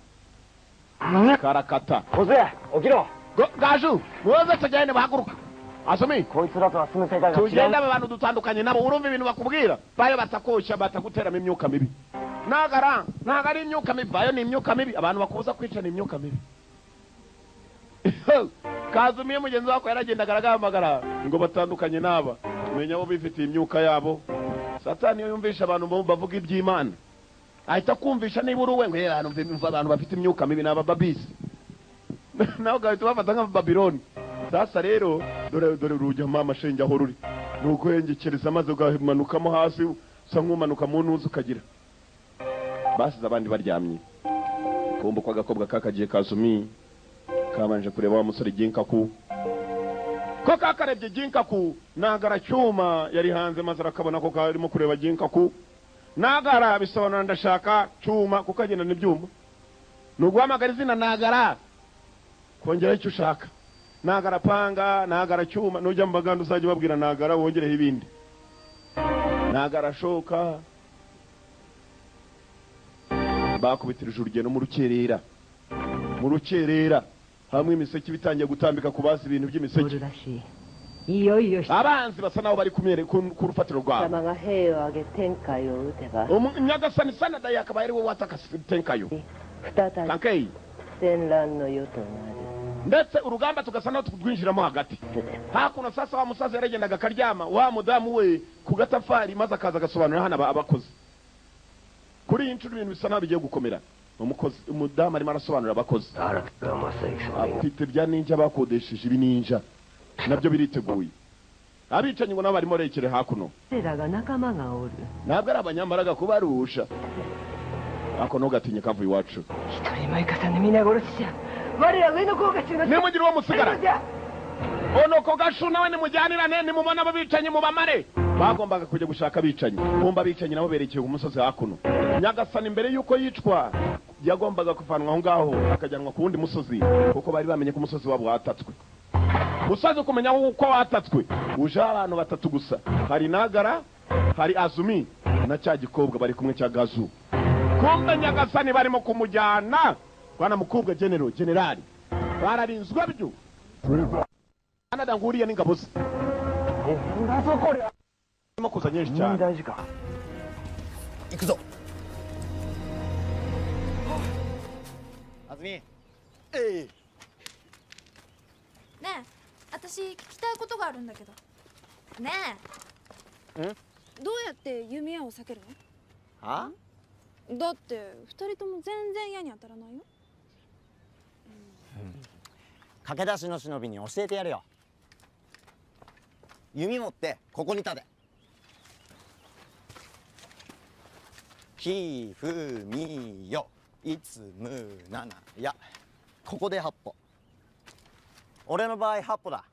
karakata 小津起きろ。 gashu muze tugende bahaguruka Azumi こいつらとは住む世界が違う。 tugenda abantu dutandukanye nabo urumva ibintu bakubwira bayo batakosha bataguteramo imyuka mibi nagara ntago ari imyuka mibi bayo ni imyuka mibi abantu bakubuza kwica ni imyuka mibi Kazumiye mugenzi wako yaragenda agaragara ngo batandukanye naba menya abo bifitiye imyuka yabo Satani iyo yumvisha abantu bavuga iby'Imana ahita kumvisha niba uruwe ngo abantu bafite imyuka mibi naba babisi naho gahita bafata nka Babiloni sasa rero dore urujya mama shenge aho ruri nuko yengekereza maze ugamanukamo hasi usa nk'umanuka mu ntuzi ukagira basize abandi baryamye kumva ko agakobwa kakagiye Kazumi kabanje kureba wa musore Ginkaku ko kakarebye Ginkaku nagara cyuma yari hanze maze arakabona ko karimo kureba Ginkaku nagara bisobanura ndashaka cyuma kuko agenda n'ibyuma nuguhamagara izina nagara kongera icyo ushaka nagara panga nagara cyuma nujya mu baganda uzajya babwira nagara wongereho ibindi nagara shoka bakubitirije urugendo mu rukerera hamwe imiseke bitangiye gutambika kubaza ibintu by'imiseke abanzi basa naho bari ku rufatiro rwabo Nyagasani Sanada yakaba ari we wataka tenkayo Kankei ndetse urugamba tugasa naho twinjiramo hagati hakuno sasa wa musaza yaragendaga akaryama wa mudamu we ku gatafari maze akaza agasobanura hana abakozi kuri iyi ncuro ibintu bisa naho bigiye gukomera umudamu arimo arasobanurira abakozi afite bya ninja bakodesheje ibininja nabyo biriteguye abicanyi ngo nabo barimo rekere hakuno ntabwo ari abanyambaraga kubarusha ako ntugatinye kavuye iwacu nimugire uwo musigara onoko gashu nawe nimujyanirane nimubona abo bicanyi mubamare bagombaga kujya gushaka abicanyi bumva abicanyi nabo berekeye ku musozi hakuno Nyagasani mbere yuko yicwa yagombaga kuvanwa aho ngaho akajyanwa ku wundi musozi kuko bari bamenye ko umusozi wabo watatswe musozi kumenya uko watatswe uje abantu batatu gusa hari Nagara hari Azumi na cya gikobwa bari kumwe cya Gazu kumbe Nyagasani barimo kumujyana bana mukobwa generali bararinzwe byo Canada nguriye n'ingabo ze ndimo kuza nyinshi cyane ikuzo Azumi ねえ、私聞きたいことがあるんだけど。ねえ。どうやって弓矢を避けるの？は？だって二人とも全然矢に当たらないよ。駆け出しの忍びに教えてやるよ。弓持ってここに立て。ひふみよいつむななや。ここで8歩。俺の場合8歩だ。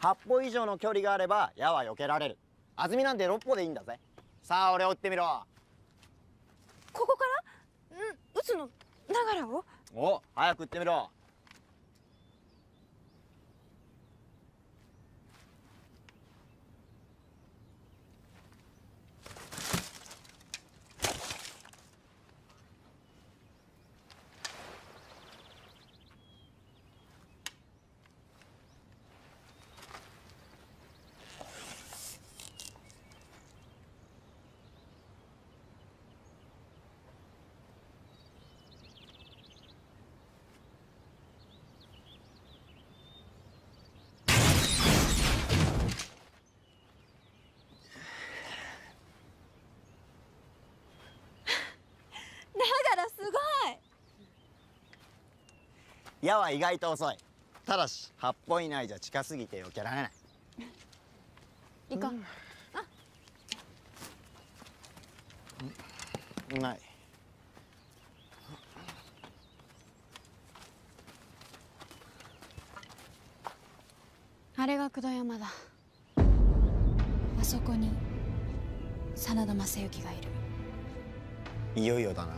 8歩以上の距離があれば矢は避けられる。安住なんて6歩でいいんだぜ。さあ俺を撃ってみろ。ここから？撃つの？ながらを？お、早く撃ってみろ。矢は意外と遅い。ただし8歩以内じゃ近すぎて避けられない。いいか。うまい。あれが九度山だ。あそこに真田昌幸がいる。いよいよだな。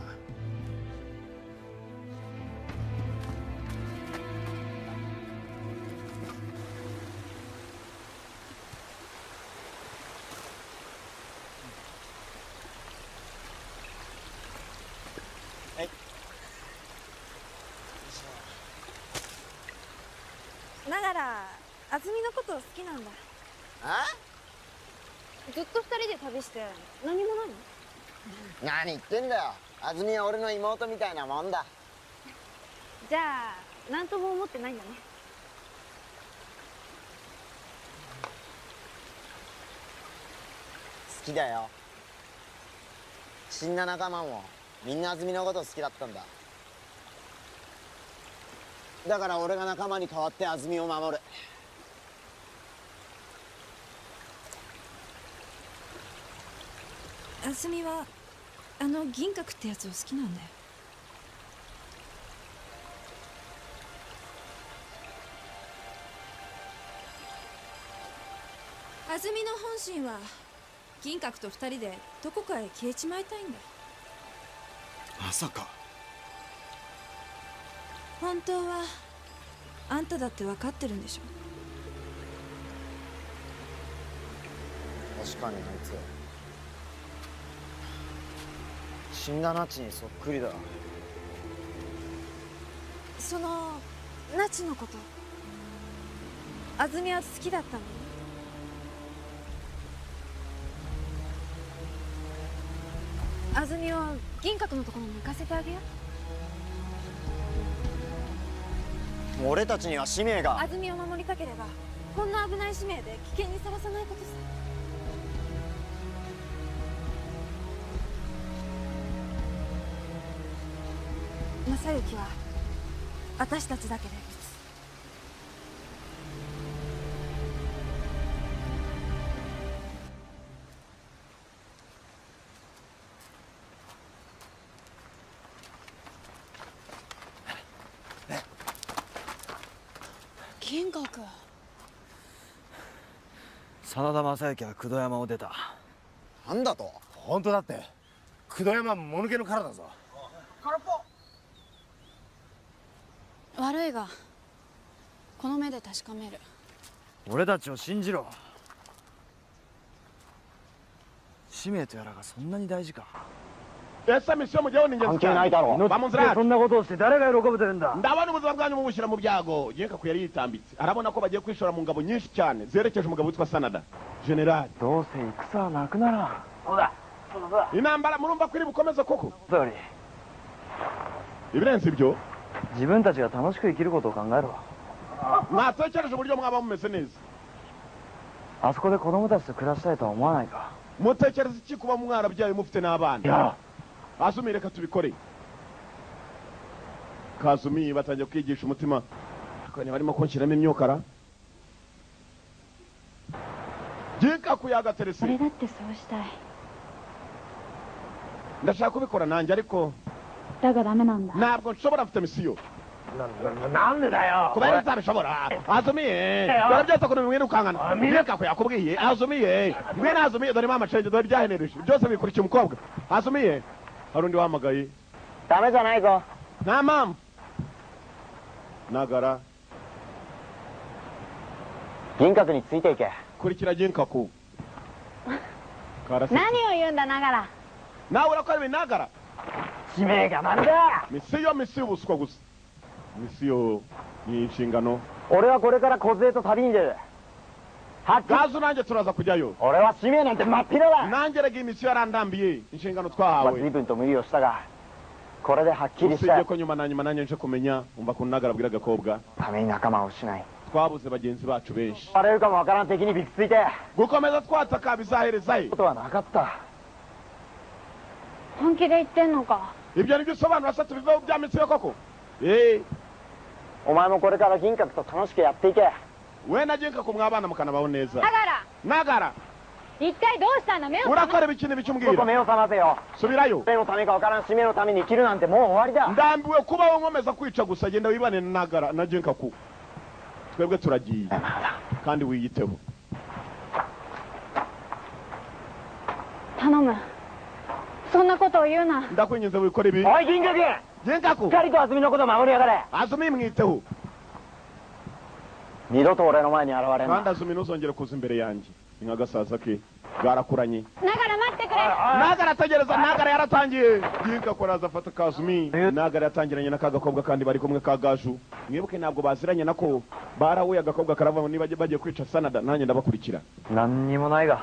なら安住のこと好きなんだ。ずっと二人で旅して何もないの？何言ってんだよ。安住は俺の妹みたいなもんだ。じゃあ何とも思ってないんだね。好きだよ。死んだ仲間もみんな安住のこと好きだったんだ。だから俺が仲間に代わって安住を守る。安住はあの銀閣ってやつを好きなんだよ。安住の本心は銀閣と二人でどこかへ消えちまいたいんだよ。まさか。本当はあんただって分かってるんでしょ。確かにあいつ死んだナチにそっくりだ。そのナチのこと安住は好きだったの？安住を銀閣のところに行かせてあげよう。俺たちには使命が。安住を守りたければこんな危ない使命で危険にさらさないことさ。正行は私たちだけで撃つ。銀閣。真田正幸は工藤山を出た。なんだと？本当だって。工藤山もぬけの殻だぞ。空っぽ。悪いがこの目で確かめる。俺たちを信じろ。使命とやらがそんなに大事か。関係ないだろう。そんなことをして誰が喜ぶというんだ。ndabona ubuzima bwanyu mubushyira mu byago yeka ku yari yitambitse arabona ko bagiye kwishora mu ngabo nyinshi cyane zerekeje umugabo witwa Sanada generali. どうせ戦はなくならん。そうだ。intambara murumva ko iri bukomeze koko? それより ibirenze ibyo 自分たちが楽しく生きることを考えろ。 mwatekereje uburyo mwaba mumeze neza? あそこで子供たちと暮らしたいとは思わないか。 mutekereza iki kuba mwarabyaye mufite n'abana? Azumi reka tubikore. Kazumi batangiye kwigisha umutima akone barimo konshyiramo imyokara. Gika kuyaga terese. 俺だってそうしたい。 ndashaka kubikora nanjye ariko だがダメなんだ。 ntabwo nshobora mfite misiyo. なんでだよ。 kubera utabishobora. Azumi dore byose kuno bimwe ukangana. Gika kuyakubwiye Azumi mwe na Azumi dore mama change dore byahenereje byose bikurikiye umukobwa. Azumi hari undi wahamagaye. ダメじゃないぞ。 nta mpamvu. Nagara 銀閣についていけ。 kurikira Ginkaku. 何を言うんだながら。 nawe urakora ibinagara. 使命がなんだ。 misiyo ubuswa gusa. misiyo ni inshingano. 俺はこれから梢と旅に出る。 gazu nanjye turaza kujyayo. 俺は使命なんて真っ平だ。 nanjye rega imisiyo yarandambiye inshingano 随 twahawe. 分と無理をしたがこれではっきりした。 usibye ko nyuma na nyuma nanjye nje kumenya umva ko nagara abwira agakobwa ために仲間を失い twabuze bagenzi bacu benshi. バレるかもわからん敵にびくついて gukomeza twataka bizahereza he? ことはなかった。 本気で言ってんのか。 ibyo nibyo usobanura se tubiveho bya misiyo koko? お前もこれから銀閣と楽しくやっていけ。 we na Ginkaku mwabana mukanabaho neza. だから nagara 一体どうしたの？目を。 urakora ibiki n'ibiki ちょっと umbwira? 目を覚ませよ。 subirayo. 誰のためかわからん使命のために生きるなんてもう終わりだ。 ndambiwe kubaho nkomeza kwica gusa genda wibane na nagara na Ginkaku. twebwe turagiye kandi wiyiteho. 頼む。そんなことを言うな。 ndakwinginze wikore ibi. おい銀閣、 Ginkaku しっかりと安住のことを守りやがれ。 Azumi mwiteho. 二度と俺の前に現れん kandi な。 Azumi ntuzongere kuza imbere yanjye. inka gasaza ke garakuranye ながら待ってくれ nagara ategereza nagara yaratangiye yinka koraza afata Kazumi nagara yatangiranye na kagakobwa kandi bari kumwe ka Gaju mwibuke ntabwo baziranye nako barahuye agakobwa karava niba bagiye kwica Sanada nanjye ndabakurikira 何にもないが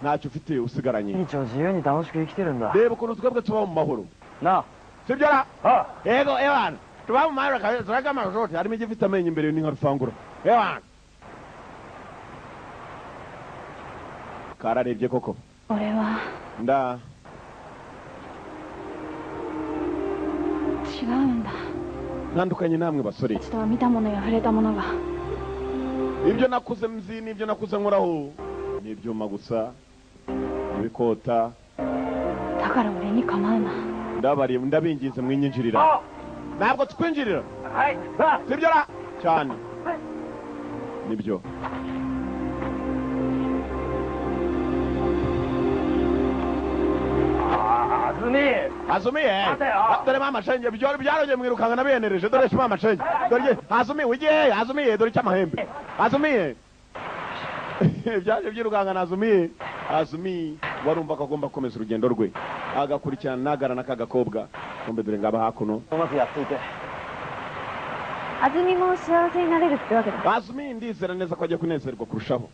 ntacyo ufite usigaranye 一応自由に楽しく生きてるんだ reba ukuntu twebwe tuba mu mahoro なあ sibyo ra yego ewana tuba mu mahoro kandi turagama zote harimo igifite amenyo imbere ni nka rufangura ewana kararebye koko 俺は nda 違うんだ ntandukanye namwe basore 一度は見たものや触れたものが ibyo nakuze mzi n'ibyo nakuze nkoraho ni ibyuma gusa ibikota だから俺に構うな ndabinginze mwinyinjirira ntabwo twinjirira sibyo ra cyane nibyo Azumi dore mama shenge byarongeye mwirukanga nabenereje dore shi mama shenge dore Azumi wigiye Azumi dore cyamahembe Azumi byaje byirukanga na Azumi warumva ko agomba komeza urugendo rwe agakurikirana nagara nakagakobwa kombe dore ngaba hakuno うまくやっていて 安住も幸せになれるってわけだ Azumi ndizera neza ko ajya kunezerwa kurushaho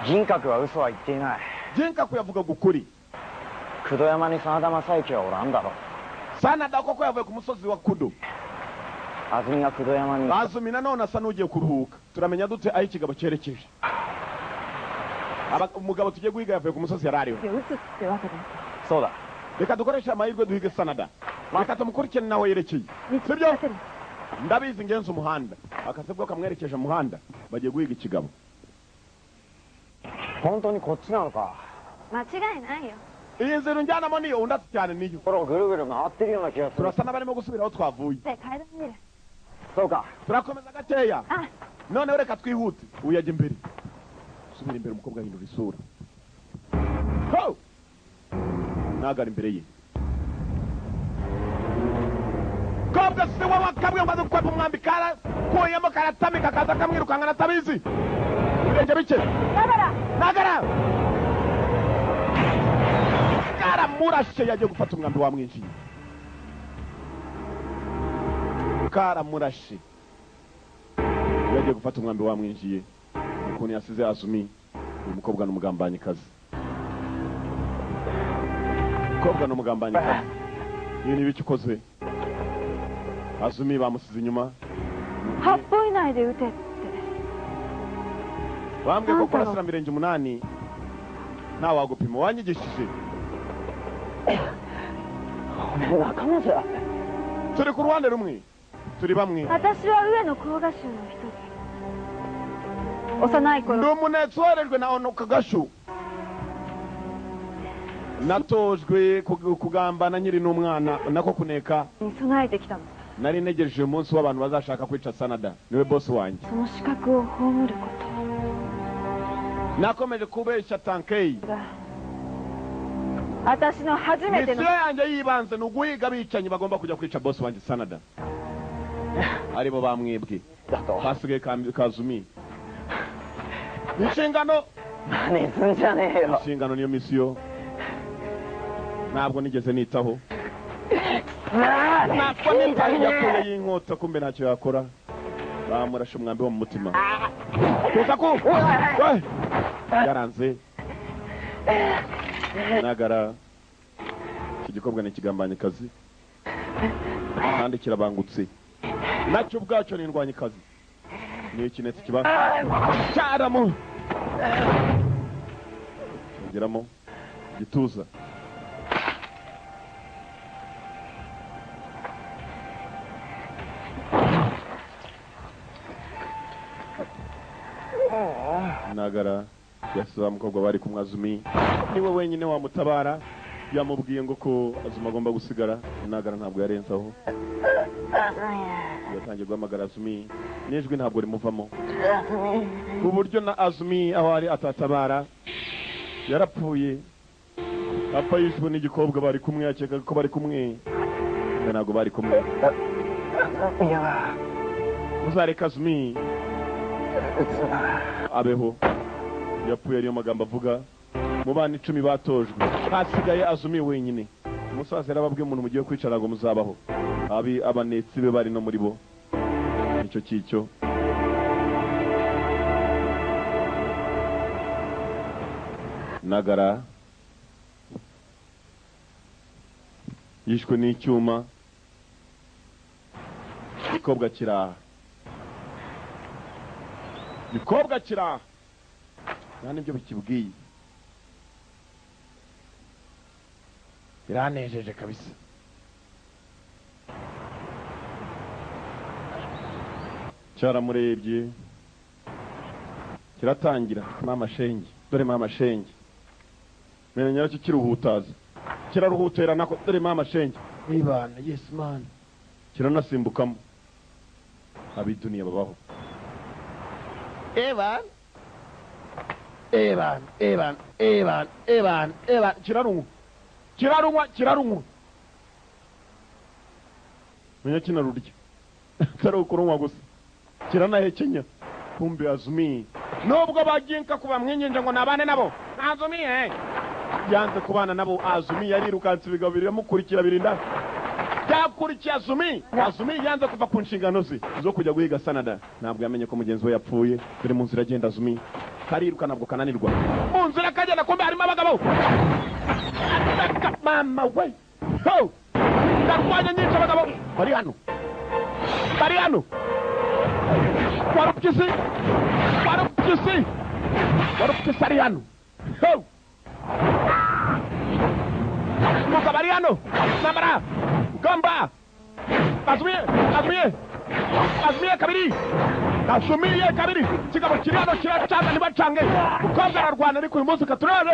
銀閣は嘘は言っていない Jinkaku yavugaga ukuri 九度山に真田正幸はおらんだろ Sanada koko yavuye ku musozi wa Kudu 安住が九度山に Azumi nanone asa n'ugiye kuruhuka turamenya dute aho ikigabo cyerekeje umugabo tugiye guhiga yavuye ku musozi yarariwe 撃つってわけだ そうだ reka dukoreshe amahirwe duhige Sanada reka tumukurikirane nawe yerekeye 見つ sibyo けせる ndabizi ngenzi umuhanda akasebwa kamwerekeje umuhanda bagiye guhiga ikigabo 本当にこっちなのか 間違いないよ iyi nzira unjyanamo niyo undatse cyane niyo これをぐるぐる回ってるような気がする turasa n'abarimo gusubira aho twavuye で階段見る そうか turakomeza gakeya あ noneho reka twihute uyu yajya imbere subira imbere umukobwa ahindura isura ho nagara imbere ye kobwa si wowe akabwe maze gukwepa umwambi karakuyemo karatamika kaza kamwirukanga natabizi ibirenge bike nagara karamurashe yagiye gufata umwambi wamwinjiye karamurashe yagiye gufata umwambi wamwinjiye ukuntu yasize Azumi uyu mukobwa n'umugambanyikazi mukobwa n'umugambanyikazi ibi ni ibiki ukoze Azumi bamusize inyuma 8分以内で撃てって bambwiye ko kurasira mirenge 8 nta wagupima wanyigishije おめえ仲間じゃ turi ku ruhande rumwe turi bamwe 私は上野甲賀衆の一人幼い ndi 頃 umunetsi woherejwe na Onoka Gashu natojwe kugambana nkiri n'umwana nako kuneka に備えてきたの nari negereje umunsi w'abantu bazashaka kwica Sanada niwe boss wanjye その資格を葬るこ nakomeje kubeshya Tankei とが私の初めての misiyo yanjye yibanze ni uguhiga abicanyi bagomba kujya kwica boss wanjye Sanada aribo bamwibwe hasigaye Kazumi inshingano 何すんじゃねえよ inshingano niyo misiyo ntabwo nigeze nitaho ntabwo nitaho yakuye y'inkota kumbe ntacyo yakora bamurashe umwambi wo mu mutima tuza ku yaranze nagara iki gikobwa ni ikigambanyikazi kandi kirabangutse nacyo ubwacyo ni indwanyikazi ni ikinetsi kiba cyaramo cyongeramo igituza nagara yasize umukobwa bari kumwe Azumi niwe wenyine wamutabara yamubwiye ngo ko Azumi agomba gusigara nagara ntabwo yarenzaho yatangiye guhamagara Azumi n'ijwi ntabwo rimuvamo ku buryo na Azumi aho ari atatabara yarapfuye apfa yishwe n'igikobwa bari kumwe yakeka ko bari kumwe ntabwo bari kumwe muzareka Azumi abeho yapfuye ariyo magambo avuga mu bana 10 batojwe hasigaye Azumi wenyine. Umusaza yarababwiye umuntu mugiye kwicara ngo muzabaho abanetsi be bari no muri bo nicyo cicyo. Nagara yishwe n'icyuma, gikobwa kiraha nta nibyo bikibwiye. Biranejeje kabisa. Cyaramurebye kiratangira mama shenge, dore mama shenge menya nyacyo kiruhutaza kiraruhutera nako, dore mama shenge ibana yes man kiranasimbukamo abiduniya babaho. Evan kirarunwa menya kinarurya atari ukurunwa gusa kiranahekenya. Kumbe Azumi nubwo baginka kuba mwenyenje ngo nabane nabo, Azumi yanze kubana nabo. Azumi yarirukanse bigabirira mukurikira birinda yakurikiye Azumi yanze kuva ku nshingano ze zo kujya guhiga Sanada. Ntabwo yamenye ko mugenzi we yapfuye. Biri mu nzira agenda Azumi kariruka nabwo kananirwa mu nzira kagenda, kumbe harimo abagabo. Mama we ndarwanya nyinshi abagabo bari hano warupyisi ari hano mugabo ari hano namara gamba Azumiye kabiri kigabo kiri hano kiracanga ntibacange ukobwa ararwana ariko uyu munsi katurane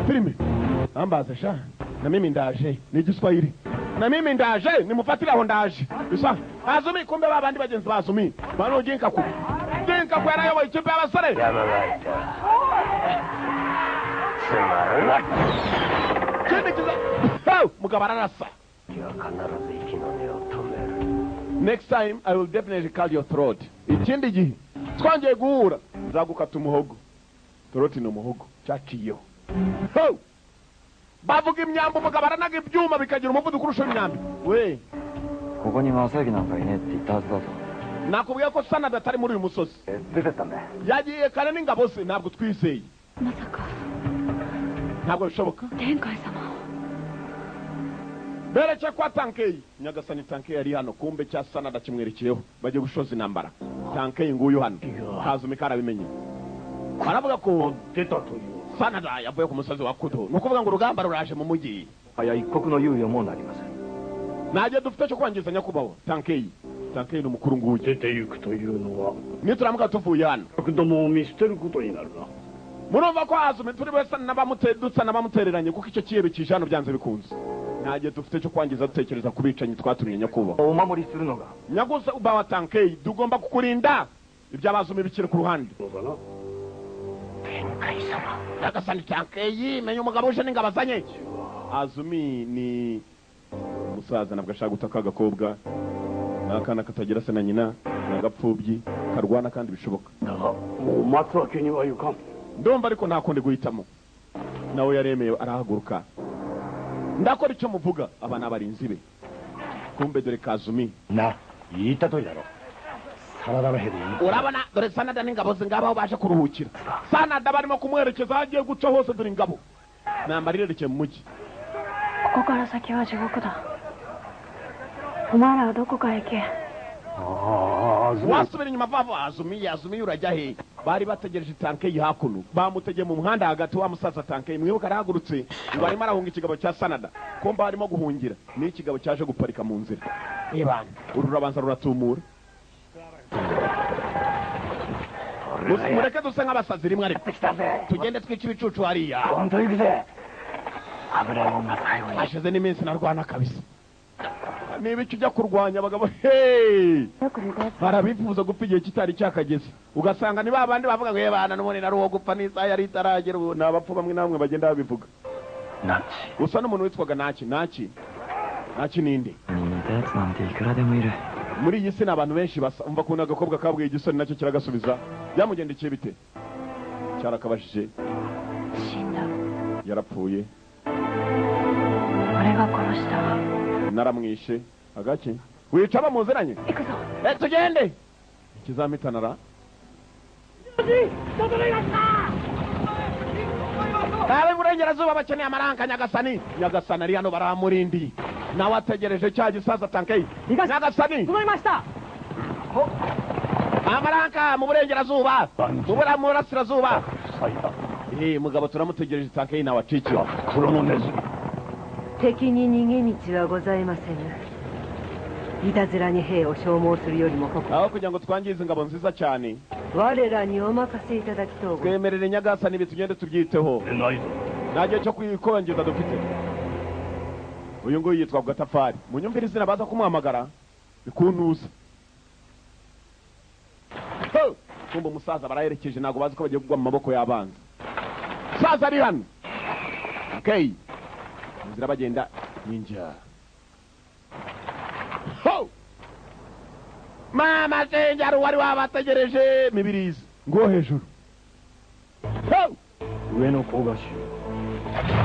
filime ambaza sha na mimi ndaje ni Giswahili na mimi ndaje nimufatira aho ndaje bisa Azumi. Kumbe babandi bagenzi ba Azumi bano ginka ku yarayoboye ikipe y'abasore. Mugabo ararasa. Next time I will definitely cut your throat. Ikindi gihe twongeye guhura nzagukata umuhogo. Throat ni umuhogo cyaciyeho. Bavuga imyambo umugabo aranaga ibyuma bikagira umuvuduko urusha imyambi. We Koko ni Masakiなんかいねって言ったはずだぞ。nakubwiye ko Sanada atari muri uyu musozi. Yagiye kare n'ingabo ze ntabwo twizeye. Masaka Ntabwo bishoboka. Tenkai sama Bereche kwa Tankei. Nyagasani Tankei ari hano, kumbe cya Sanada kimwerekeyeho bagiye gushoza intambara. Tankei nguyu hano Azumi karabimenye. Baravuga ko Sanada yavuye ku musozi wa Kudo. Nukuvuga ngo urugamba ruraje mu mujyi. Aya ikoku no yuyo mo na rimase. Naje dufite cyo kwangiza nyakubaho Tankei ni umukuru nguye. 出て行くというのは Nituramuka tuvuye hano どもを見捨てることになるな。 Murumva ko Azumi turi bese n'abamutereranye kuko icyo kiyero kije hano byanze bikunze. Naje dufite cyo kwangiza dutekereza kubicanyi twatumye nyakubaho. O mamuri suru no ga. Nyagusa ubawa Tankei dugomba kukurinda iby'Abazumi bikire ku ruhande. そうだな。 Tenkai sama. Nyagasani Tankei menye umugabo uje n'ingabazanye. Azumi ni umusaza nabwo ashaka gutaka agakobwa n'akana katagira se na nyina n'agapfubyi karwana kandi bishoboka. だがもう待つわけにはいかん。 Ndumva ariko ntakonde guhitamo. Nawe yaremeye arahaguruka. Ndakora icyo muvuga aba n'abarinzi be. Kumbe dore Azumi. な、言ったとおりだろ。Sanadaのヘリ。 Urabona dore Sanada n'ingabo ze ngabaho baje kuruhukira. Sanada barimo kumwerekeza agiye guca hose dore ingabo. Nambarire reke mu mujyi. ここから先は地獄だ。お前らはどこかへ行け。 Wasubira inyuma vavo Azumi urajya he? Bari bategereje Tankei hakuno. Bamutegeye mu muhanda hagati wa musaza Tankei. Mwibuka arahagurutse ngo arimo arahunga ikigabo cya Sanada. Komba arimo guhungira. Ni ikigabo cyaje guparika mu nzira. Ebana ururabanza ruratumura. Mureke dusa nk'abasazi rimwe ariko. Tugende twica ibicucu hariya. 本当行くぜ。油もんが最後に。 Ashize n'iminsi narwana kabisa. Niba icyo ujya kurwanya abagabo hey barabifuza gupfa igihe kitari cyakageze ugasanga ni babandi bavuga ngo yebana n'umuntu nari uwo gupfa n'isaha yari itaragera ubu n'abapfu bamwe namwe bagenda babivuga. Nachi. Usa n'umuntu witwaga Nachi ninde? 似たやつなんていくらでもいる。 Muri iyi si n'abantu benshi basa umva ko n'agakobwa kabwiye igisoni nacyo kiragasubiza byamugendekeye bite cyarakabashije 死んだ yarapfuye 俺が殺した naramwishe agaki wica bamuziranye 行くぞ tugende ikizamitanara nawe burengerazuba bakeneye amaranka nyagasani nyagasani ari hano baramurindi nawe ategereje cya gisaza tankei nyagasani 整いました amaranka mu burengerazuba mu burasirazuba 塞いだ mugabo turamutegereje tankei nawe acikira 黒のネズミ 敵に逃げ道はございませぬ。いたずらに兵を消耗するよりもここ aho kugira ngo twangize ingabo nziza cyane 我らにお任せいただきとうございます twemerere nyagasani ibi tugende tubyiteho でないぞ nta gihe cyo kwikongeza dufite uyu nguyu yitwa gatafari munyumvire izina baza kumuhamagara bikuntuza kumva umusaza baraherekeje ntabwo bazi ko bagiye kugwa mu maboko y'abanzi umusaza ari hano okay inzira bagenda ninja mama cenjari wari wabategereje mibirizi ngo hejuru 上の小菓子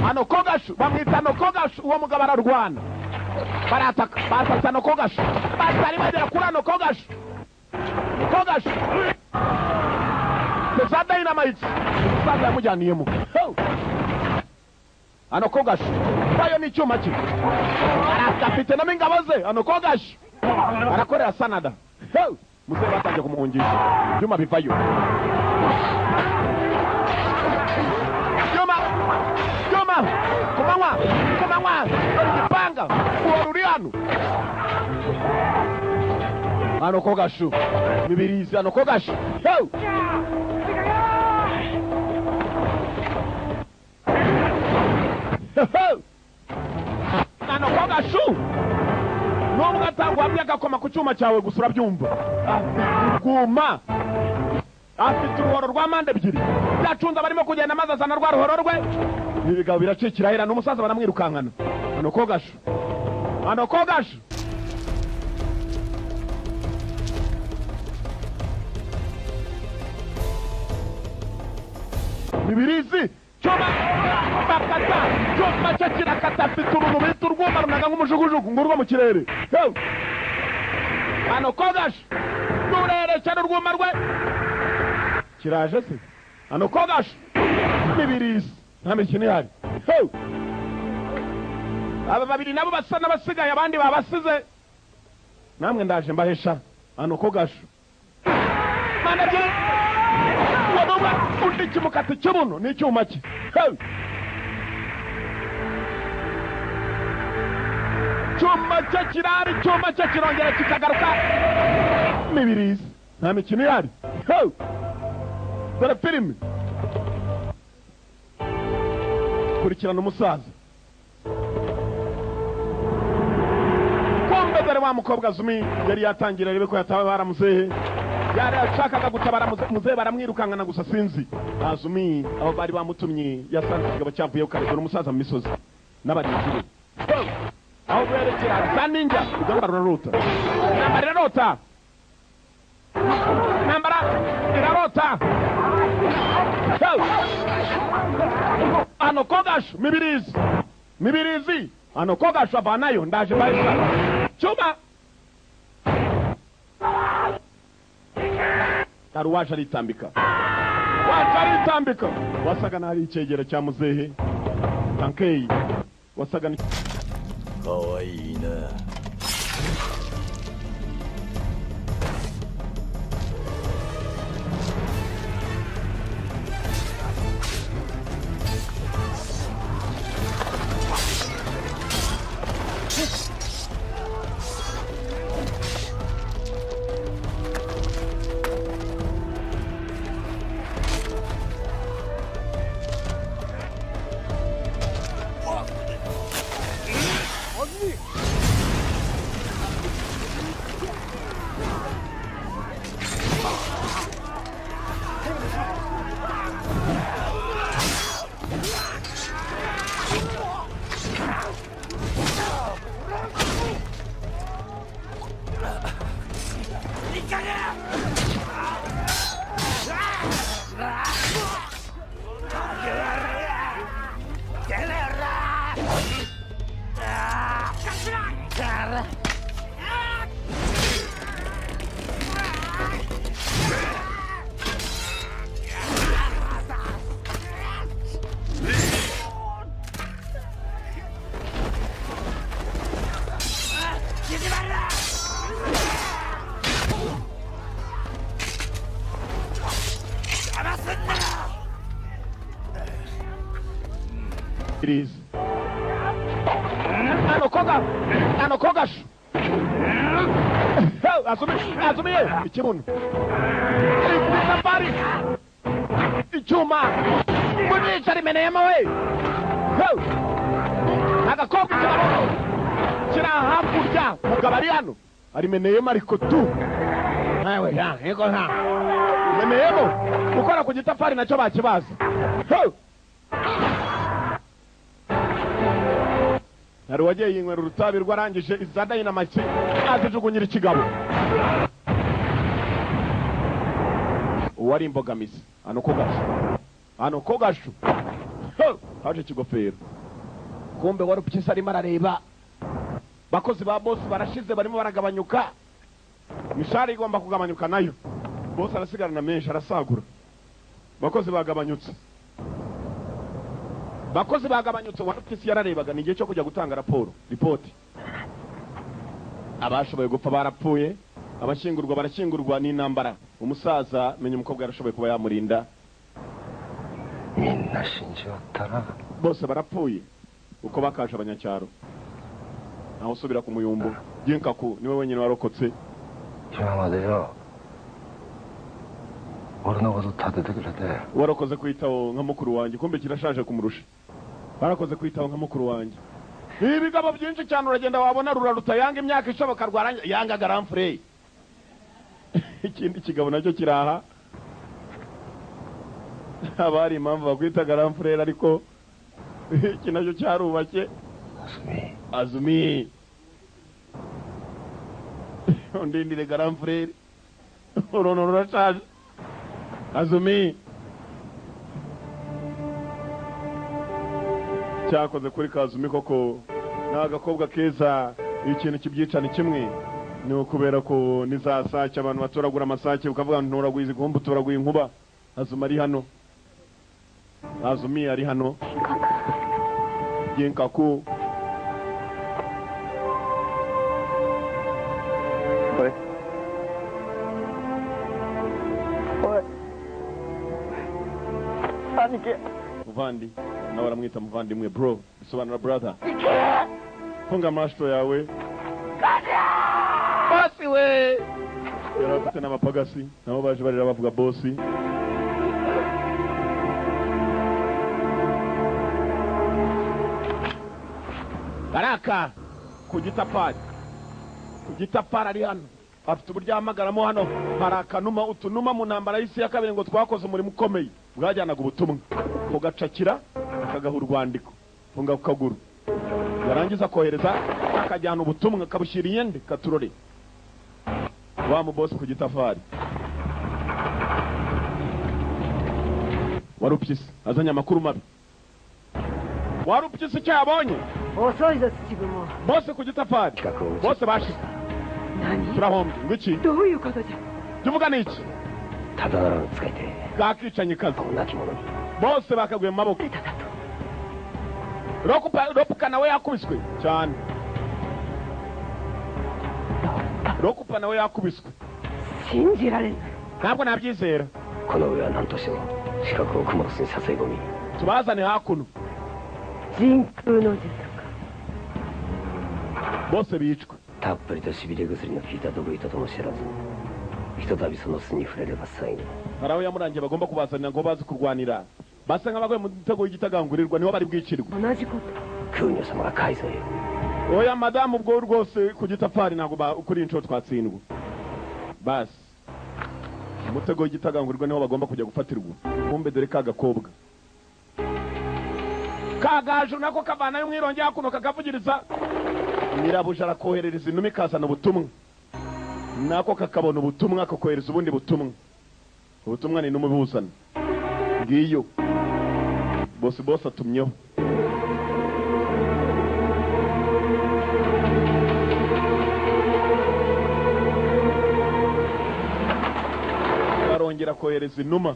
hano kogashu bamwita no kogashu uwo mugabo ararwana barataka basatsa no kogashu batari bagera kuri ano kogashu kogashu pesa dynamite umusaza yamujyaniyemo ano kogashu bayo ni icyuma cye arafite namo ingabo ze ano kogashu arakorera sanada muzehe batangiye kumuhungisha ibyuma bivayo kumanywa igipanga uwo hano hano kogashu mibirizi hano kogashu hano kogashu n'umwe atangwamye agakoma ku cyuma cyawe gusa urabyumva urwuma afite uruhoro rwa mpande ebyiri byacunze barimo kugenda maze azana rwa ruhoro rwe n'ibigabo biracikira hera n'umusaza baramwirukankana hano kogashu hano kogashu mibirizi cyuma bakata cyuma cyo kirakata afite uruntu bita urwuma runaga nk'umujugujugu ngo urwo mu kirere hano kogashu n'urere cyane urwuma rwe kiraje se hano kogashu mibirizi nta mikino ihari aba babiri nabo basa n'abasigaye abandi babasize namwe ndaje mbahesha hano kogashu manabye wadumwa undi kimukati cy'ubuno n'icyuma cye cyuma cye kirari cyuma cye kirongera kikagaruka mibirizi nta mikino ihari dore filime kurikirana umusaza kombe dore wa mukobwa Azumi yari yatangira rebe ko yatawe baramuzehe yari ashakaga gutabara muzehe baramwirukankana gusa sinzi Azumi aho bari bamutumye yasanze kigabo cyamvuye ukarigura umusaza mu misozi n'abarinzi aho berekera za ninja ugamba rurota nambara irarota nambara irarota hano kogashu mibirizi hano kogashu avanayo ndaje bahisa cyuma hari uwaje aritambika wasaga n'ahari icyegera cya muzehe tankei wasaga ni kawaii na kirizi ano kogasho Azumi ikibuno itafari icyuma munica rimeneyemo we agakobwa kirabona kiri hakurya mugabo ari hano arimeneyemo ariko tu nawe yego meneyemo gukora ku gitafari nacyo bakibaza hari wagiye yinywera urutabi rwarangije izadayi na make azijugunyira ikigabo uwari imbogamizi hano kogasho haje ikigofero kumbe wari upyisi arimo arareba bakozi ba bosi barashize barimo baragabanyuka mishari igomba kugabanyuka nayo bosi arasigarana menshi arasagura bakozi bagabanyutse wari upyisi yararebaga ni igihe cyo kujya gutanga ripoti abashoboye gupfa barapfuye abashyingurwa barashyingurwa n'intambara umusaza menya umukobwa yarashoboye kuba yamurinda bose barapfuye uko bakaje abanyacyaro naho usubira ku muyumbu Ginkaku niwe wenyine warokotse warakoze kwitaho nka mukuru wanjye kumbe kirashaje kumurusha barakoze kwitaho nka mukuru wanjye ibigabo byinshi cyane uragenda wabona ruraruta Yanga imyaka ishoboka rwaranya Yanga garamfure ikindi kigabo nacyo kiraha abari impamvu bakwita garamfure ariko iki nacyo cyarubake Azumi ondindire garamfure urono rurashaje Azumi cyakoze kuri Kazumi koko n'agakobwa keza ikintu kibyicana kimwe ni ukubera ko nizasake abantu batoragura amasake ukavuga nturagwiza igomba utoraguye inkuba Azumi ari hano Ginkaku muvandi nawe aramwita muvandimwe bro bisobanura brother funga amashto yawe bosi we yarafite n'amapagasi nabo baje barira bavuga bosi Baraka ku gitapari ari hano afite uburyo ahamagaramo hano hari akanuma utunuma mu ntambara y'isi ya kabiri ngo twakoze umurimo ukomeye bwajyanaga ubutumwa kugacakira akagaha urwandiko funga ku kaguru yarangiza kohereza akajyana ubutumwa akabushyira iyende katurore wa mu boss ku gitafari warupyisi azanye amakuru mabi warupyisi icyo yabonye osoiza Tsuchibumo bose ku gitafari bose bashize turahombye ngiki tuvuga niki bwakicanye kazi bose bakaguye mu maboko ropuka nawe yakubiswe cyane ropuka nawe yakubiswe ntabwo nabyizera tubazane hakuno bose bicwa hari aho yamurangiye bagomba kubazanira ngo bazi kurwanira basa nk'abagoye mu gitego w'igitagangurirwa niho bari bwicirwe oya madamu ubwo rwose ku gitafari ntabwo kuri inshuro twatsindwa basi umutego w'igitagangurirwa niho bagomba kujya gufatirwa kumbe dore ka gakobwa kagaju nako kavanayo umwironge hakuno kakavugiriza nyirabuja arakoherereza inuma ikazana ubutumwa nako kakabona ubutumwa kakohereza ubundi ubutumwa ni inuma ibuzana ngiyo bose atumyeho barongera kohereza inuma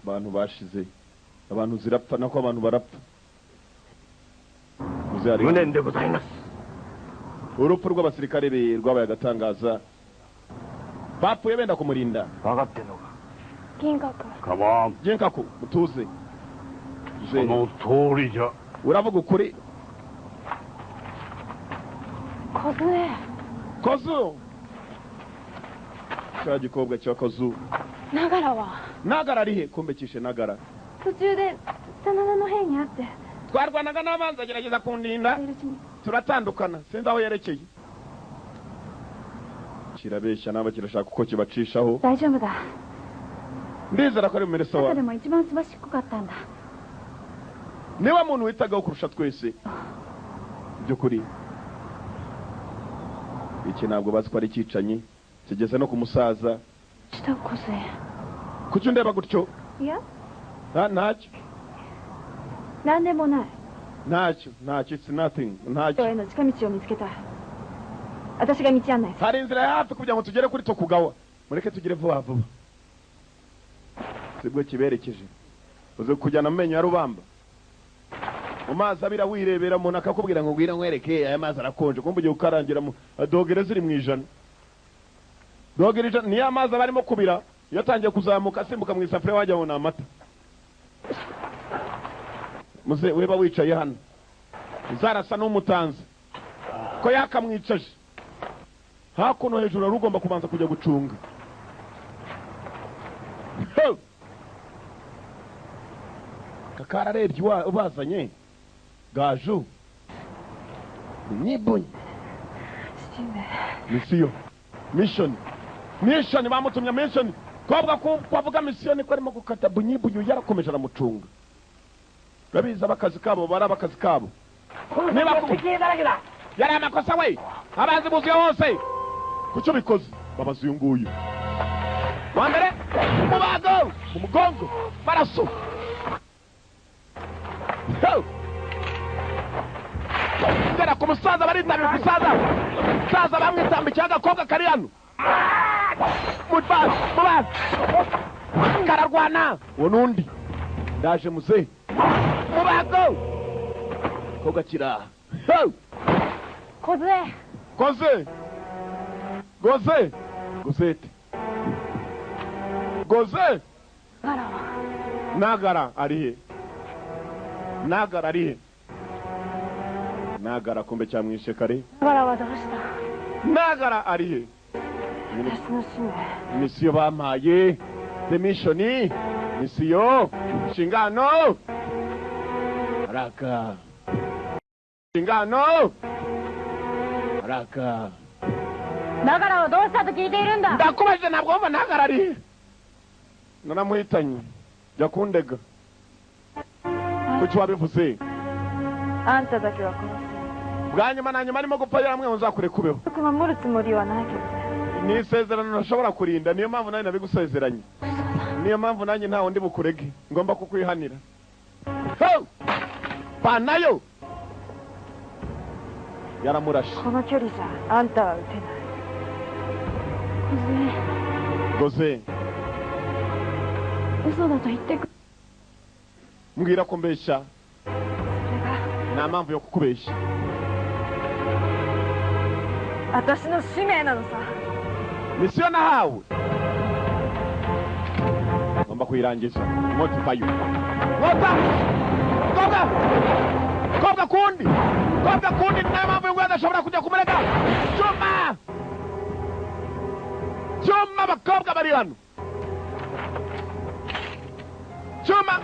abantu bashize abantu zirapfa nako abantu barapfa urupfu rw'abasirikare be rwabaye agatangaza bapfuye benda kumurinda Ginkaku mutuze その通りじゃ。uravuga ukuri. 小杖。小僧。cya gikobwa cya Kozu. ながらは。ながらari he? Kumbekishe Nagara. 途中で真田の兵に会って。twarwanaga n'abanza agerageza kundinda. turatandukana. sinzi aho yerekeye. kirabeshya naba kirashaka uko kibacishaho. 大丈夫だ。ndizera ko ari umere sawa. 中でも一番すばしっこかったんだ。niba muntu witagaho kurusha twese. byukuri. iki ntabwo bazi ko ari icyicanyi kigeze no ku musaza. 下小杖。kuki undeba gutyo? いや。ntacyo. 何でもない。ntacyo it's nothing. 人への近道を見つけた。私が道案内する。 hari inzira ya hafi kugira ngo tugere kuri Tokugawa. mureke tugire vuba vuba. sibwo kiberekeje. uze kujyana mu menyo ya rubamba. mu mazi abira wirebera umuntu akakubwira ngo ngwira nkwereke aya mazi arakonje kumva ugiye ukarangira mu dogere ziri mu ijana. dogere ijana niyo amazi abarimo kubira iyo atangiye kuzamuka asimbuka mu isafuriya wajya ngo ni amata. muze weba wicaye hano uzarasa n'umutanzi ko yakamwicaje hakuno hejuru ari ugomba kubanza kujya gucunga. kakararebye ubazanye gaju nyibunye mission bamutumye mission kwabwa kwavuga mission ko arimo gukata bunyibunyu yarakomeje aramucunga. babiza bakazi kabo barabakazi kabo. niba yari amakosa we abazi buzuye hose kucyo bikoze babazi uyu nguyu wa mbere umubago mu mugongo maraso. ngera ku musaza baritamye ku musaza bamwitambikiye agakobwa kari hano mubazi kararwana uwo n'undi ndaje muze mubago koga kiraha. goze Nagara ari he? Nagara kumbe cyamwishe kare. Nagara ari he? misiyo bampaye the mission misiyo shingano araka Nagaraはどうしたと聞いているんだ。ndakubaje ntabwo wumva Nagara ari he? naramuhitanye jya kundega kuki wabivuze? あんただけは殺す。 bwa nyuma na nyuma arimo gupfa yaramwe uzakure kubeho. 守るつもりはないけどね。 ni isezerano ntashobora kurinda niyo mpamvu nanjye nabigusezeranye. niyo mpamvu nanjye nta wundi bukurege ngomba kukwihanira. panayo yaramurashe. この距離じゃあんたは撃てない。goze 嘘だと言ってく。 mbwira ko mbeshya. nta mpamvu yo kukubeshya. 私の使命なのさ。 misiyo nahawe ngomba kuyirangiza. motivayo kobwa kundi nta mpamvu y'uko adashobora kujya kumurega. cyuma abakobwa bari hano. cyuma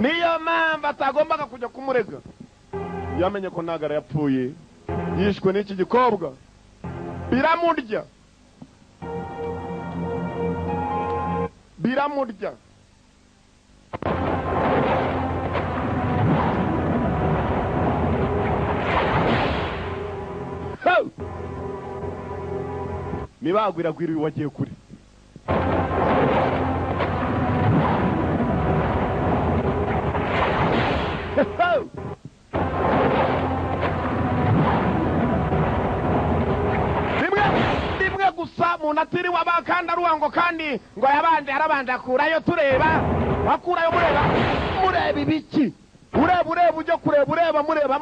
niyo mpamvu atagombaga kujya kumurega. yamenye ko Nagara yapfuye yishwe n'iki gikobwa biramurya. nibagwiragwira uyu wagiye kure. rimwe gusa umuntu atiriwe abakanda ruwango kandi ngo yarabanje akurayo tureba akurayo mureba ibiki. ureba ujya kureba mureba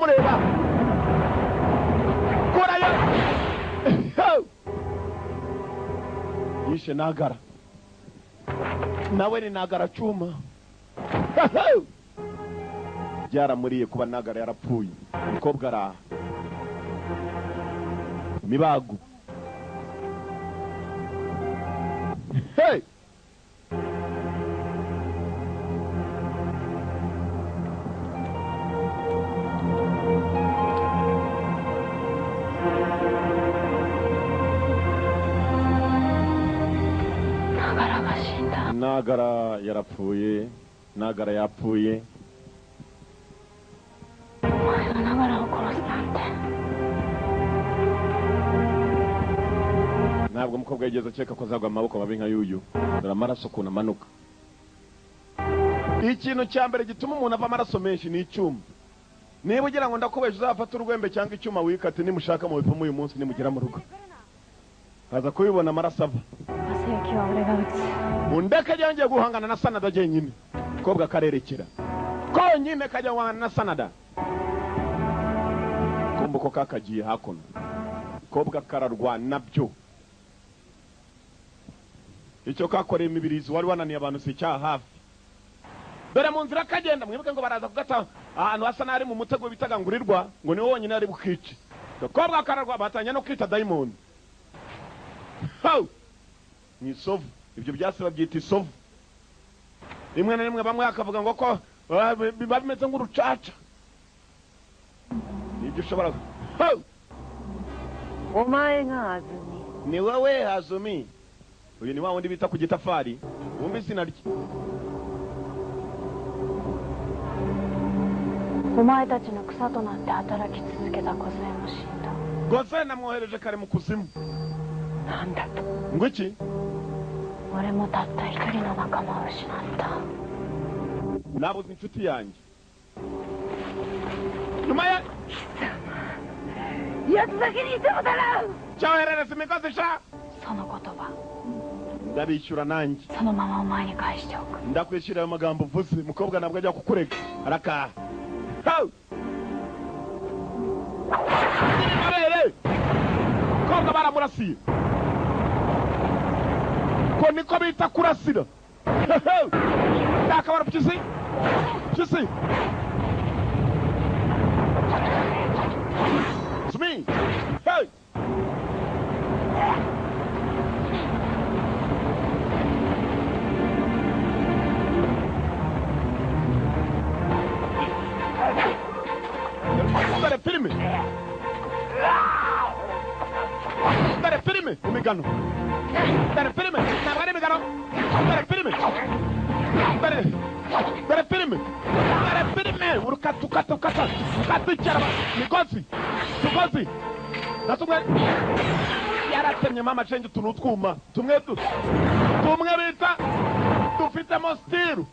kurayo yafashe Nagara nawe ni Nagara cyuma byaramuriye kuba Nagara yarapfuye umukobwa ara mibago hey Nagara yarapfuye Nagara yapfuye ntabwo umukobwa yigeze akeka ko azagwa amaboko mabi nka yuyu dore amaraso ukuntu amanuka ikintu cya mbere gituma umuntu ava amaraso menshi ni icyuma niba ugira ngo ndakubesha uzafata urwembe cyangwa icyuma wikate nimushaka mu bipfumu uyu munsi nimugera mu rugo haza kubibona amaraso ava undeke yongeye guhangana na Sanada jenyine kobwa karerekera konyine kajya guhangana na Sanada kumbuko kakagiye hakuno kobwa kararwana byo icyo kakoreye imibirizi wari wananiye abantu si cyaha hafi dore mu nzira kagenda mwibuke ngo baraza kugata ahantu hasa nari mu mutego bitagangurirwa ngo ni wonyine ari bukice kobwa kararwa batanya no kwita diamond ni sovu ibyo byase babyita isovu rimwe na rimwe bamwe akavuga ngo ko biba bimeze nk'urucaca nibyo ushobora omae ga Azumi ni wowe Azumi uyu ni wa wundi bita ku gitafari wumva izina rye omae tachi no kusa to natte hataraki tsuzuketa Kozue mo shinda Kozue namwohereje kare mu kuzimu nanda ngo iki俺もたった一人の仲間を失ったnabuze inshuti yanjye nyuma ya やつだけにいてもだろ cyoherereza imigozi sha その言葉 ndabishyura nanjye そのままお前に返しておく ndakwishyura ayo magambo uvuze umukobwa ntabwo ajya kukurega arakaha umukobwa baramurasiye ko niko bita kurasira ndakabara mpyisi mpyisi Azumi hey dare filime dare filime umigano dare filime ntabwo ari imigano dare filime dare filime urukata ukatukera migozi tugozi natumwe yaratemyemo amashenge utuntu twuma tumwe bita dufitemo stiru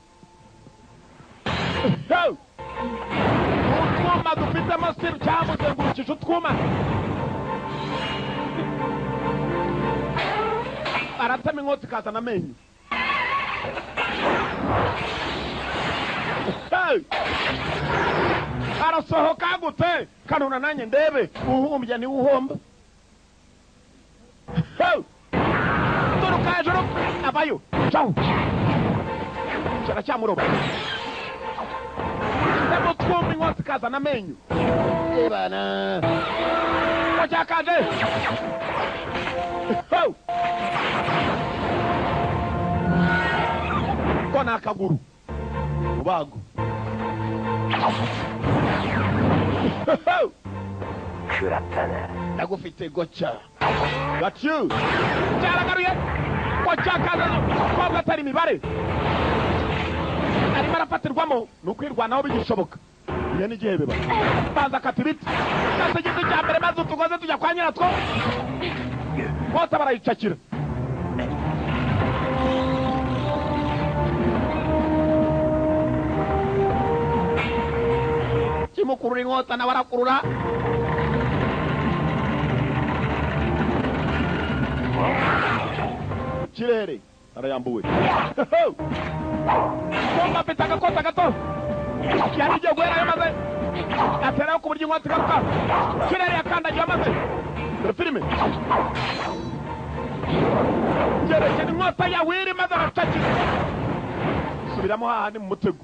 utwuma dufitemo stiru cyamuzengurukije utwuma aratema inkota ikazana amenyo arasohoka gute kanuna nanjye ndebe uhumbya ni uhomba turuka hejuru abayo cawu cyaracyamuroba ndemo twumva inkota ikazana amenyo ibana wacyakaje ko ni akaguru mubago kuratana ndagufite goca gacu cyaragaruye wacyakaza kobwa atari imibare arimo arafatirwamo ni ukwirwanaho bigishoboka iyo ni igihe biba banza katiriti kase igiti cya mbere maze utugoze tujya kwa nyiratwo bose barayicakira kimukurura inkota nawe arakurura kirere arayambuwe kumva afite agakota gato yari igiye guhera yamaze ateraho ku buryo inkota igaruka kirere yakandagiye amaze dore filime yerekana inkota yawe iri maze aracakira subiramo hahandi mu mutego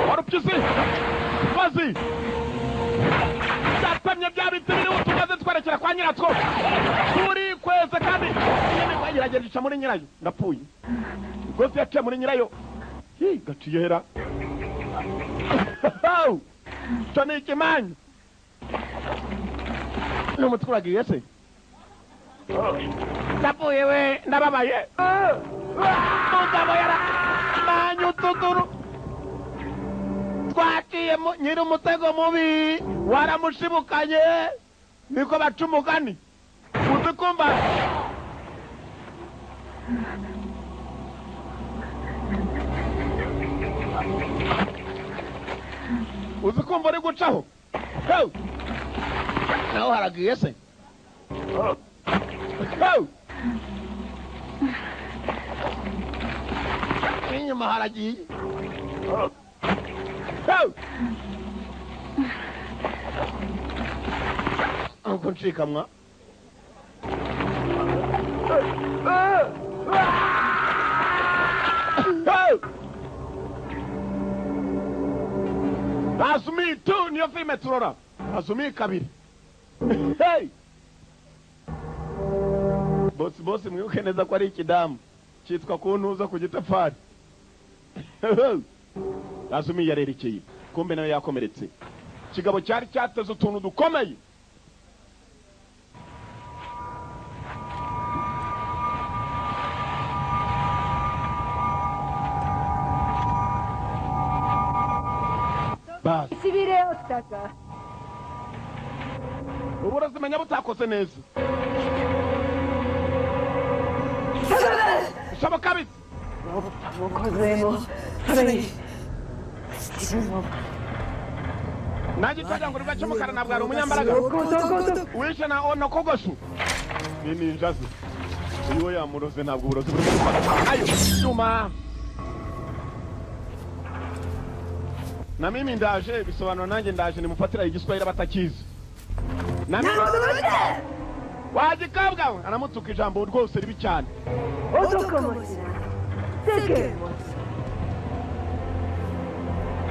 warupyisi mazi byatamye bya biti biriho tumaze twerekera kwa nyiratwo turi kweze kandi nyine twagerageje ica muri nyirayo ndapfuye rwose yaciye muri nyirayo gaciye hera cyo ni ikimanyu n'umutwe uragiye se ndapfuye we ndababaye umugabo yaramanyu utuguru twaciyemo nyiri umutego mubi waramushibukanye niko baca umugani uzi kumva uzi kumva uri gucaho naho haragiye se inyuma haragiye uko nshikamwa Azumi tu niyo filime turora Azumi kabiri bosi mwibuke neza ko ari ikidamu cyitwa kuntuza ku gitafari Azumi yarerekeye kumbe nawe yakomeretse kigabo cyari cyateze utuntu dukomeye Sibire otaka uburozi menya butakoze neza bishoboka bite mukozemo nanjye twagira ngo ribace umukara ntabwo ari umunyambaraga wishe na ono kogoshu ni ninja ze uyu we yamuroze ntabwo uburozi buri gufata ayo cyuma na mimi ndaje bisobanura nanjye ndaje nimufatira igiswahili batakizi na mimi wagikabwa anamutuka ijambo rwose ribi cyane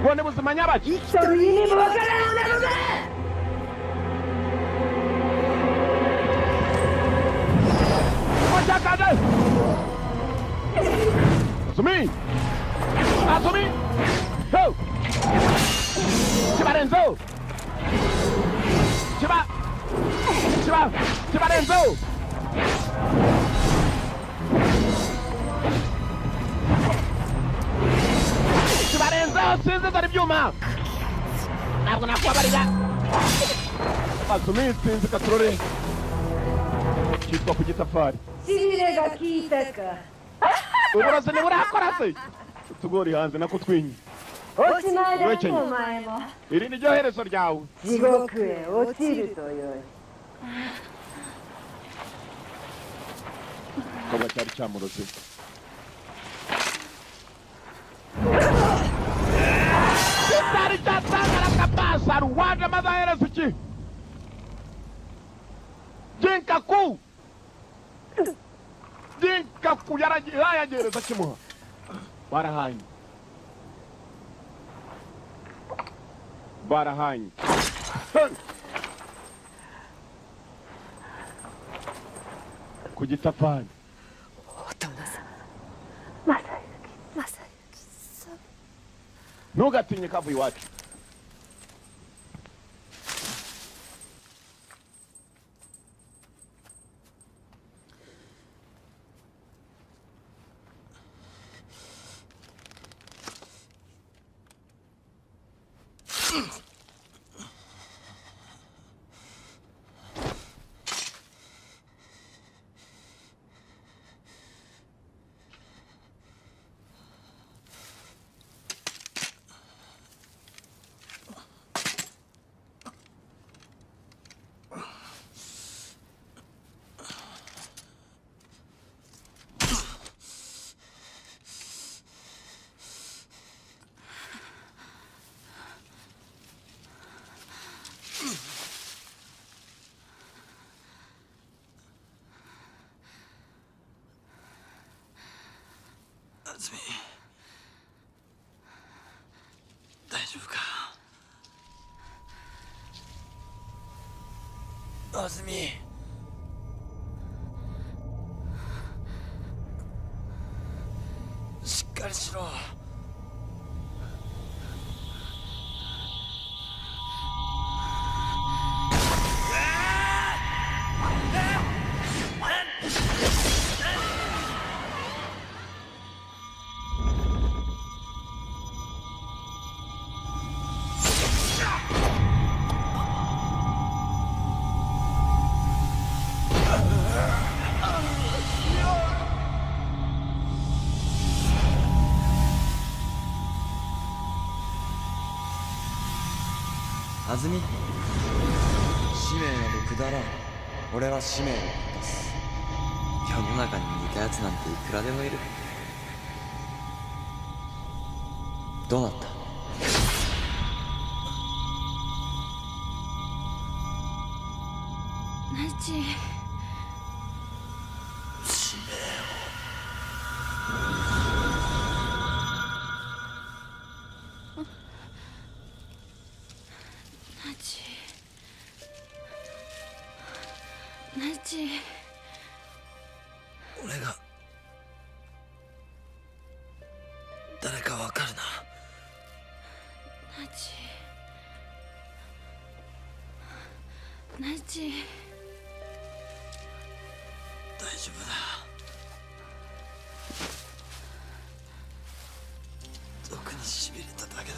bone buzima nyabaki Mochakade Azumi Azumi Ho Chibarenzo Chibarenzo Chibarenzo sinzi dore byuma ntabwo nakwabarira Azumi sinzi katurore cyitwa ku gitafari sibire gakitaka uburozi ntiburakora se utugori hanze nako twinyi ochimaje mu maemo iri ni ryo herezo ryawe jigoku e ochiru toyo koba cyari cyamuroze kitari cyatangara kapasa ruwaje mazaherezo iki Jinkaku yaragereza kimuha barahanye ku gitafari ntugatinye kavu iwacu Azumi。しっかりしろ。安住、使命などくだらん。俺は使命を果たす。世の中に似たやつなんていくらでもいる。どうなった？ナチ。使命ナチ。俺が誰かわかるな。ナチ。ナチ。大丈夫だ。毒にしびれただけだ。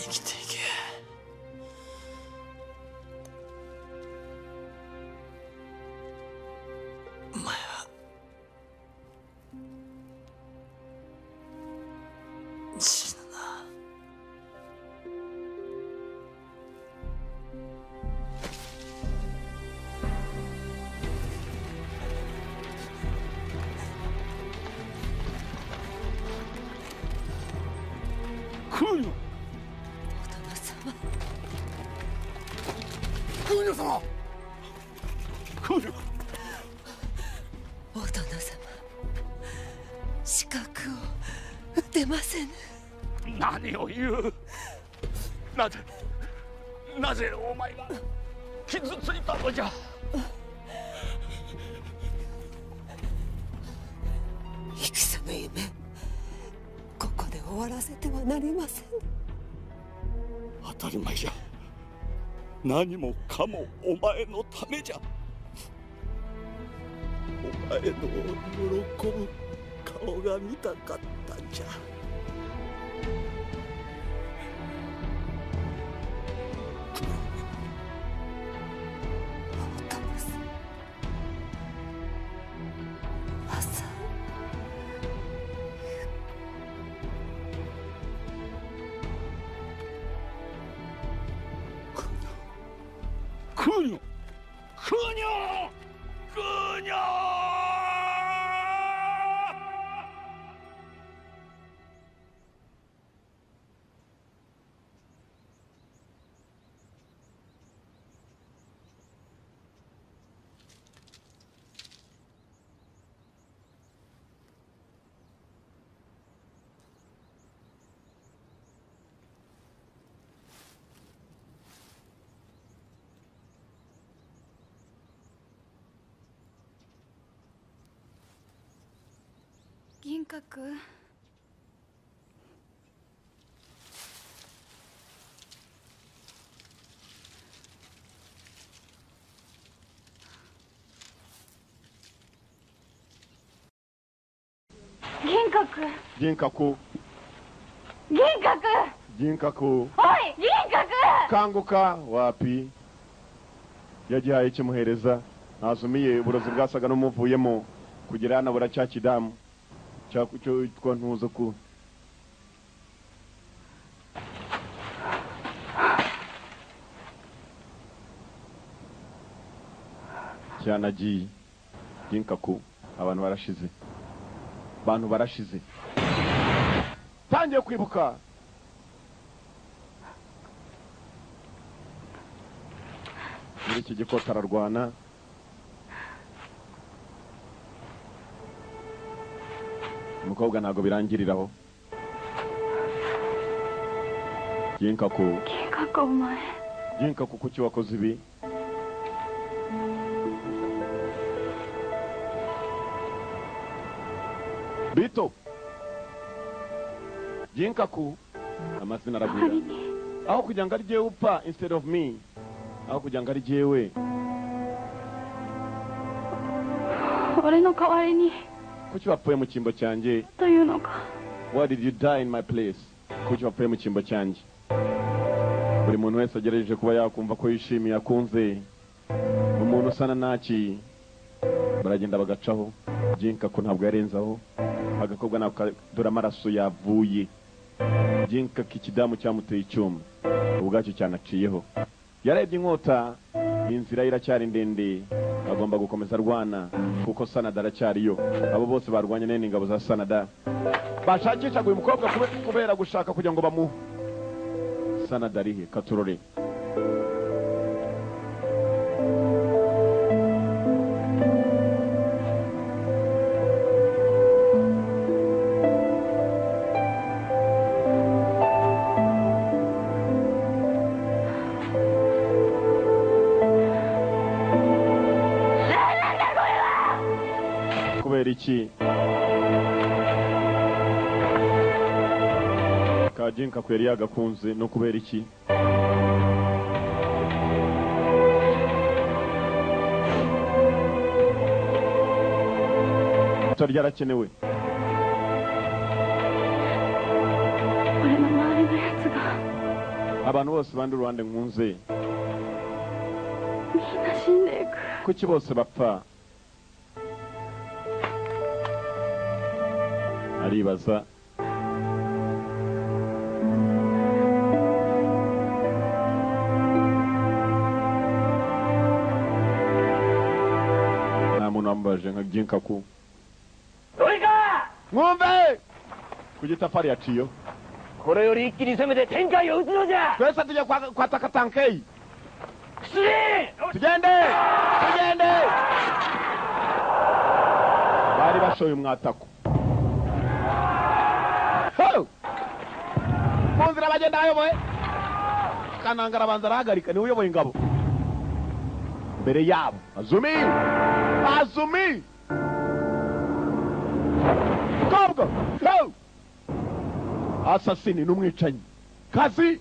生きていけ。お前は死ぬな。来るよ。クーニョ様。クーニョ。お殿様、資格を出ませぬ。何を言う。なぜお前が傷ついたのじゃ。戦夢ここで終わらせてはなりません。当たり前じゃ。何もかもお前のためじゃ。お前の喜ぶ顔が見たかったんじゃ。クニョ銀閣。銀閣。銀閣。銀閣。銀閣。おい、銀閣。 kanguka wapi yagihaye kimuhereza azumiye uburozi bwasaga n'umuvuyemo kugira yanabura cya kidamu cyo yitwa ntuzo ku cyanagiye Ginkaku. Abantu barashize tangiye kwibuka muri iki gikota ararwana umukobwa ntago birangiriraho. Ginkaku, omae. Ginkaku, kuki wakoze ibi? Bito Ginkaku amazina aragwira aho kugira ngo ari jewe upfa instead of me, aho kugira ngo ari jewe ore no kawari ni kuki wapfuye mu cyimbo cyanjye to yuno ka. Why did you die in my place? Kuki wapfuye mu cyimbo cyanjye? Buri muntu wese agerageje kuba yakumva ko yishimiye akunze umuntu usana naki baragenda bagacaho. Ginkaku ntabwo yarenzaho agakobwa nakadura amaraso yavuye. Ginkaku ikidamu cyamuteye icyuma ubwacyo cyanaciyeho. Yarebye inkota inzira iracyari ndende agomba gukomeza arwana kuko Sanada aracyariyo. Abo bose barwanye nene ingabo za Sanada bashakisha uyu mukobwa kubera gushaka kugira ngo bamuhe. Sanada arihe katurore? Kubera iki ka Ginkaku yari yagakunze? No kubera iki? Utari yarakenewe. Abantu bose bandi uruhande nkunze kuki bose bapfa? Aribaza. Nta muntu wambaje nka Ginkaku. Mwumve ku gitafari yaciyo. Kore yori ikiri semete tenkaiを打つのじゃ。Twese tujya kwataka tankei. Tugende! Bari bashoye umwatako. Munzira bagenda ayoboye. Kanangara banza arahagarika ni uyoboye ingabo. Mbere yabo Azumi! Kobwa! asasini n'umwicanyi kazi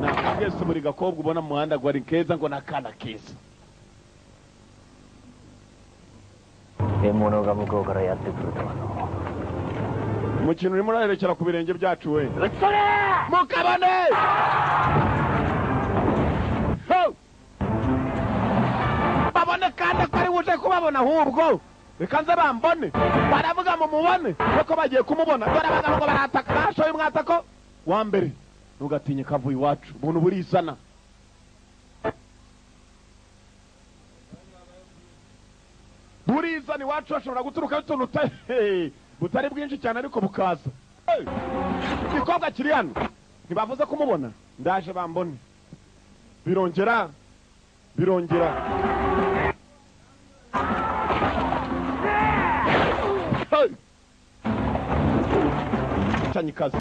nakagese muri gakobwa ubona mu muhanda gwari keza ngo nakana keza emono ga mukokoからやってくるとはのumukino urimo uraherekera ku birenge byacu we mukabane babone kandi ko ari buje kubabona ahubwo reka nze bambone baravuga mu mubone kuko bagiye kumubona dore abagabo ngo barataka bashoye umwatako wa mbere ntugatinye kavuye iwacu ubuntu burizana burizana iwacu bashobora guturuka utuntu butari bwinshi cyane ariko bukaza igikobwa kiri hano ntibavuze kumubona ndaje bambone birongera Chanyikazi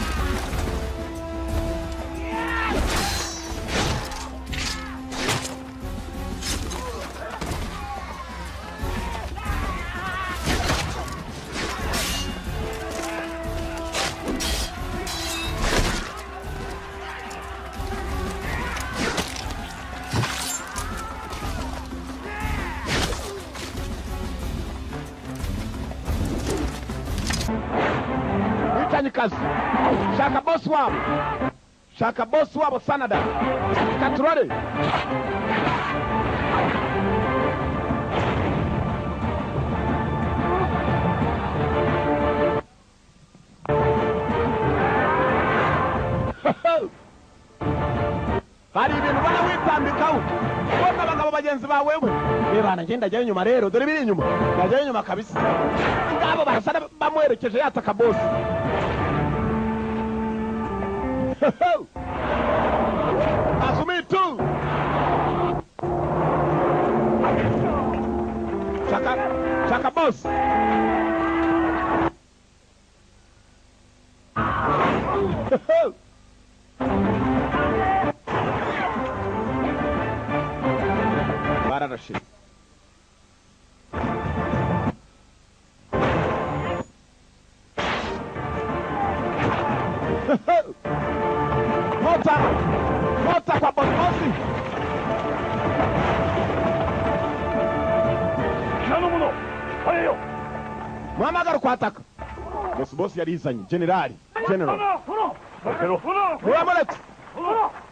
Chanyikazi shaka boss wabo Sanada katurore hari ibintu bana witambikaho ubona abagabo bagenzi bawe reba nagenda ajyayo inyuma rero dore biri inyuma ajyayo inyuma kabisa ngabo barasana bamwerekeje yataka boss Azumi too. Shaka boss. Bararashi. Mota kwa bosi. Nanomuno, hayo. Mama garu kwataka. Bosi yarizanye general. Muyamolet.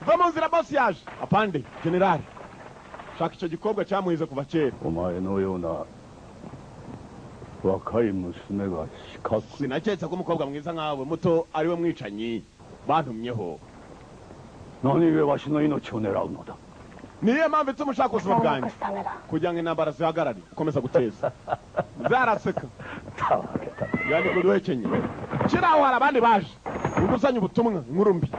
Vamos nzira bosi yaje. Apande general. Shaka icyo gikobwa cyamuhize kuva kera. Omae no yona wakai musume ga shikaku. Sinaketse ko umukobwa mwiza nkawe muto ari we mwicanyi bantumyeho. Nani we washi no inochi o nerau no da. Niye mpamvu ituma ushaka ubuzima bwanjye kugira ngo intambara zihagarare ukomeza guteza zaraseka yani kuduhekenye kiraho hari abandi baje nguzanye ubutumwa inkuru mbi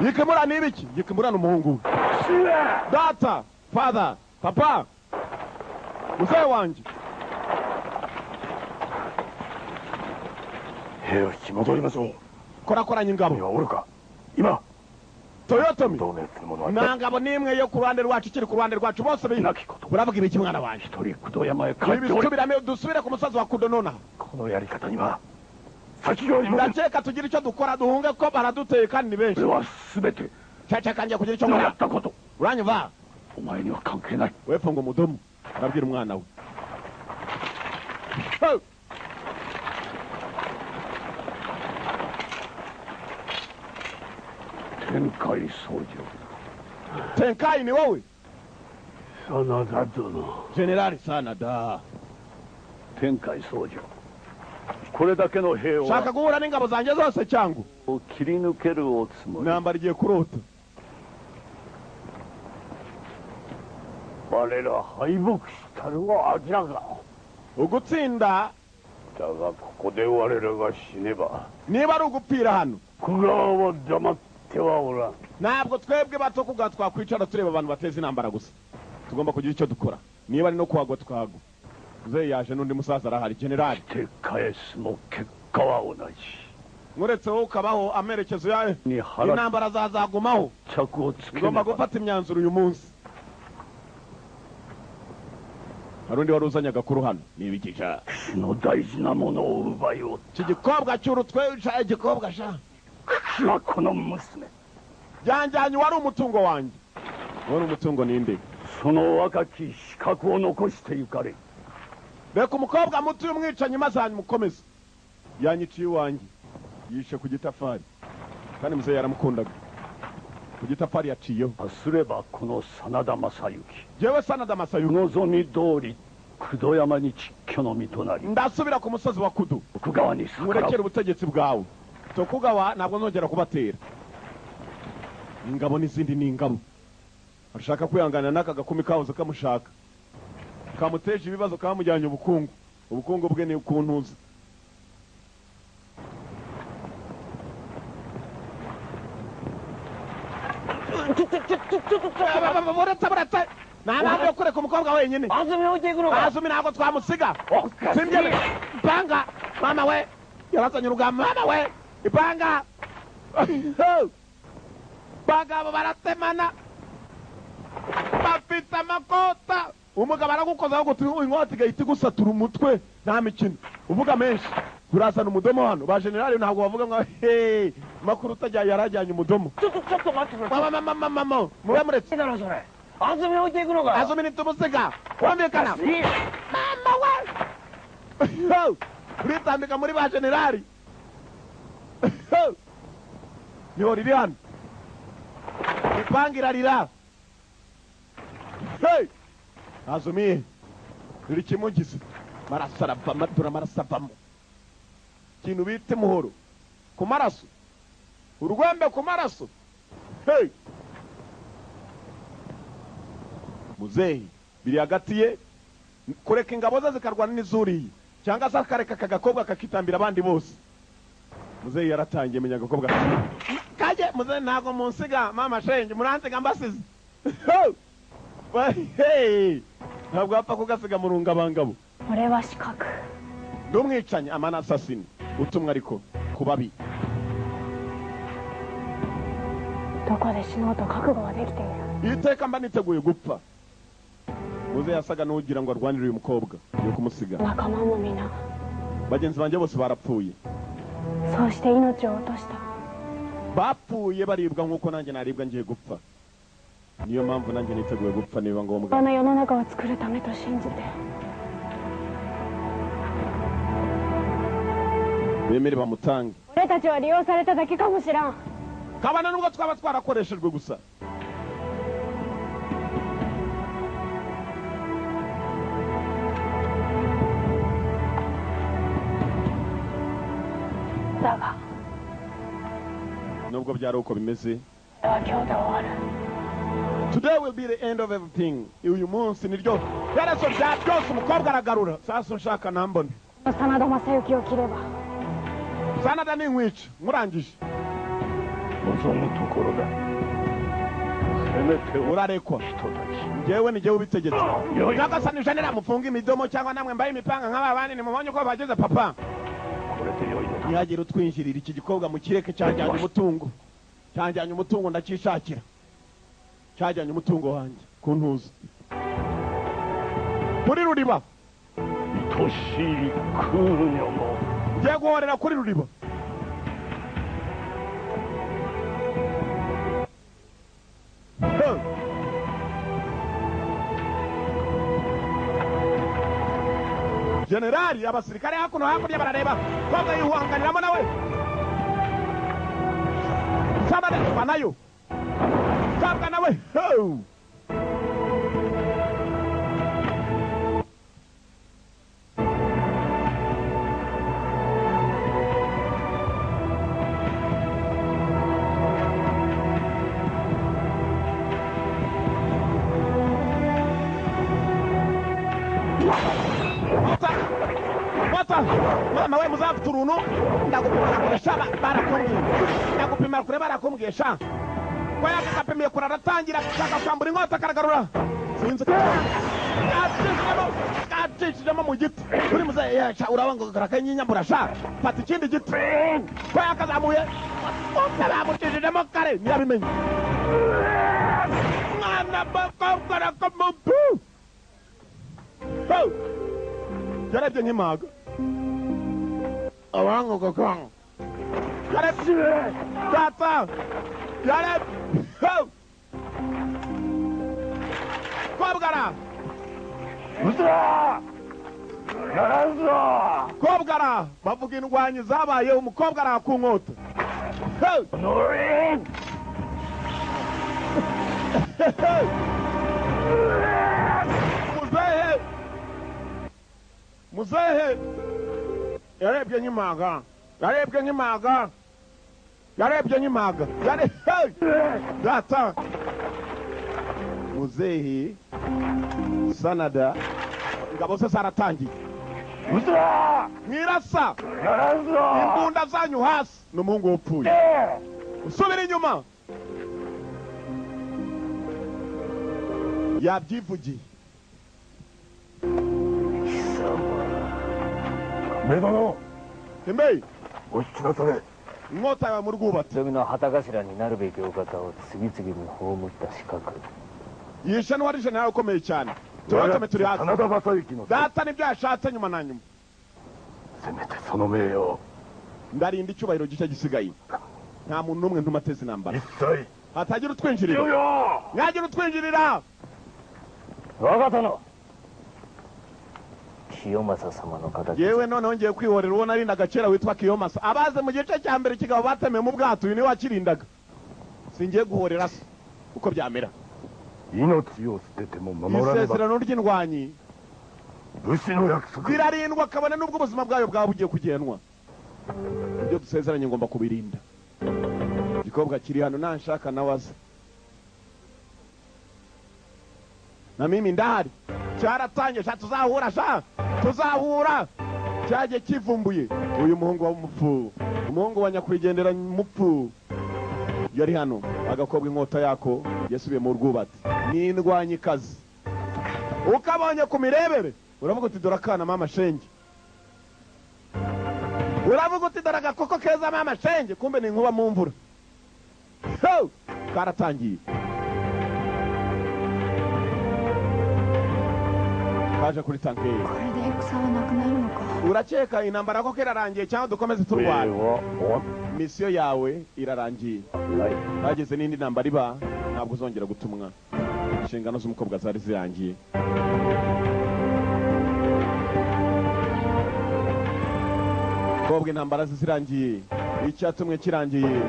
yikemura n'ibiki yikemura n'umuhungu data father papa muzee wanjye heyo kimodorimaso korakoranya ingabo uruka ima Toyotomi nangabo nimwe yo ku ruhande rwacu kiri ku ruhande rwacu bose buravuga ibiki mwana wanje tori kudoyamaye kandi dusubire ku musazi wa Kudonona kono yari katanyima ndakeka tugira icyo dukora duhunge ko baraduteye kandi ni benshi wasubete cyaca kanjye kugira icyo nkora uranyumva omaye ni wakanke nai wepfo ngo mudomo arabwira umwana we Tenkai sojo. Tenkai ni wewe? Sanada dono. General Sanada. Tenkai sojo. Kore dake no hei wa. Shaka guhura n'ingabo zanjye zose cyangu. Kirinukeru otsumori. Namba rigiye kurota. Barera haibuku shitaru wa ajiraga. Ugutsinda. Daga koko de warera ga shineba. Niba ari ugupfira hano. Kugawa damate. Ntabwo twebwe bato kuga twakwicara tureba abantu bateza intambara gusa tugomba kugira icyo dukora niba ari no kwagwa twagwa uze yaje n'undi musaza arahari general tekayesmo kekawa onaji muretse wowe ukabaho amerekezo yawe intambara zazagumaho tugomba gufata imyanzuro uyu munsi hari undi wari uzanye agakuru hano nibikisha 私の大事なものを奪いおった。igikobwa cy'urutwe wicaye igikobwa sha. 口はこの娘。Janjanye wari umutungo wanjye. Wari umutungo ninde? その若き資格を残してゆかれ。Reka umukobwa muto y'umwicanyi maze mukomeze. Yanyiciye iwanjye. Yishe ku gitafari. Kandi muze yaramukundaga. Ku gitafari yaciyeho. すればこの真田正幸。Jewe Sanada Masayuki. 望み通り工藤山に蟄居の身となり。Ndasubira ku musozi wa Kudu. 徳川に逆らう。Murekere ubutegetsi bwawe. Tokugawa ntabwo nzongera kubatera. Ingabo n'izindi ni ingabo. Arashaka kwihangana n'aka gakumi kahoze kamushaka. Kamuteje ibibazo kamujyanye ubukungu. Ubukungu bwe ni ukuntuza. Buretse ntabwo yo kureka umukobwa wenyine. Azumi ntabwo twamusiga. Simbye ipanga mama we yarazanye urugamba mama we ipanga. Bagabo baratemana bafite amakota. Umugabo aragukozaho ngo inkota igahita igusatura umutwe nta mikino uvuga menshi. Turazana umudomo hano ba generali ntabwo bavuga ngo hey makuru utajya yarajyanye umudomo. Mama mube muretse. Azumi nitumusiga wambikana mama we uritambika muri ba generali. Niho riri hano ipanga irarira. Hey Azumi riri kimugize marasarava madura marasavamo kintu bite muhoro ku maraso urwembe ku maraso. Hey muzehe biri hagati ye kureka ingabo ze zikarwana n'izuriye cyangwa se akareka kagakobwa kakitambira abandi bose. Muzehe yaratangiye menya agakobwa kaje muzehe ntago munsiga mama shenge muransiga mbasize. Hey ntabwo apfa kugasiga mu rungabangabo. Ureba shikaku Ndumwicanye amana assassin utumwa ariko kubabi. どこで死のうと覚悟はできている。 Iteka mba niteguye gupfa. Muze yasaga n'ugira ngo arwanire uyu mukobwa yo kumusiga. 仲間も皆 Bagenzi banjye bose barapfuye. そうして命を落とした。 Bapfuye baribwa nk'uko nanjye naribwa ngiye gupfa. Niyo mpamvu nanjye niteguye gupfa niba ngombwa. この世の中を作るためと信じて。 Bemere bamutange. 俺たちは利用されただけかもしらん。 Kabana nubwo twaba twarakoreshejwe gusa. だが Nubwo byari uko bimeze. それは今日で終わる。 Today will be the end of everything. Uyu munsi niryo yaraso bya byose umukobwa aragarura. Sasa nshaka nambone. 真田正幸を切れば Sanada ni nkwica murangije. 望むところだ。せめてurarekwa. 人たち。 Ngewe ni jewe ubitegetse. Nyagasani janira mufunga imidomo cyangwa namwe mbaye imipanga nk'aba bandi ni mubonye ko bageze papa. これで良いのだ。 Ntiyagira utwinjirira iki gikobwa mu kireke cyajyanye umutungo. Cyajyanye umutungo ndakishakira. Cyajyanye umutungo wanjye kuntuza. Kuri ruriba. 愛しいクールニョも Ngiye guhorera kuri ruriba. Generali abasirikare hakuno hakurya barareba koga yihanganiramo nawe. Sabane banayo. Sabwa nawe. Mama we muzafite uruntu ndagupima kuresha barakumbwiye. Ndagupima kure barakumbwiye sha. Kwa yaka kapimiye kuraratangira kaka kwambura inkota karagarura. Sinzi atishijemo mu giti. Uri muze yacha urabango karakanyinyambura sha. Fata ikindi giti. Kwa yaka zamuye. Bamutishijemo kare nirabimenye. Mwana bakora kamubu. Yarebye nk'impaga. Awango kokong. Yarep. Tata. Yarep. Kobgara. Usra. Yaranzo. Kobgara. Bavuga indwanyi zabaye umukobwa arakunkota. Norin. Muzehe. Muzehe. Yarebye nyimaga. Yarebye nyimaga. Yarebye nyimaga. Data. Muzehe. Sanada. Ngabo se saratangiye. Usra. Mwirasa. Yaranzo. Imbunda zanyu hasi. N'umuhungu wopfuye. Usubira inyuma. Yabyivugiye. Medono. Tembe. Oshikatare. Inkota yawe mu rwubatsi. Azumiの旗頭になるべきお方を次々に葬った資格。Yishe n'uwarije nawe ukomeye cyane. Tubatame turi hasi. Data nibyo yashatse nyuma na nyuma. Semete sono meyo. Ndarinda icyubahiro gishya gisigaye. Nta muntu n'umwe ntumateze intambara. Isai. Hatagira utwinjirira. Mwagira utwinjirira. Wagatono. Kiyomasa sama no kadachi. Yewe noneho ngiye kwihorera uwo nari ndagacera witwa Kiyomasa. Abaze mu gice cya mbere kigabo batemeye mu bwato uyu ni wakirindaga. Singiye guhorera se uko byamera. Inotsi yose tetemo mamorane. Isezerano ry'indwanyi. Bushi no yakusuka. Birarindwa kabone n'ubwo ubuzima bwayo bwabugiye kugenwa. Ibyo dusezeranye ngomba kubirinda. Igikobwa kiri hano nanshaka nawaza. Na mimi ndahari. Cyaratangiye sha tuzahura sha. Tuzahura. Cyaje kivumbuye. Uyu muhungu wa mupfu. Umuhungu wa nyakwigendera mupfu. Yari hano. Agakobwa inkota yako yasubiye mu rwubatsi. N'indwanyi kazi. Ukabonye kumirebere. Uravuga uti dorakana mama shenge. Uravuga uti daraga koko keza mama shenge. Kumbe ni nkuba mu mvura. Karatangiye. Kaje kuri tanke. Urakeka intambara ko kirarangiye cyangwa dukomeze turwana? Misiyo yawe irarangiye. Bageze n'indi ntambara iba ntabwo uzongera gutumwa. Inshingano z'umukobwa zari zirangiye. Kobwa intambara zirangiye. Icyatumwe kirangiye.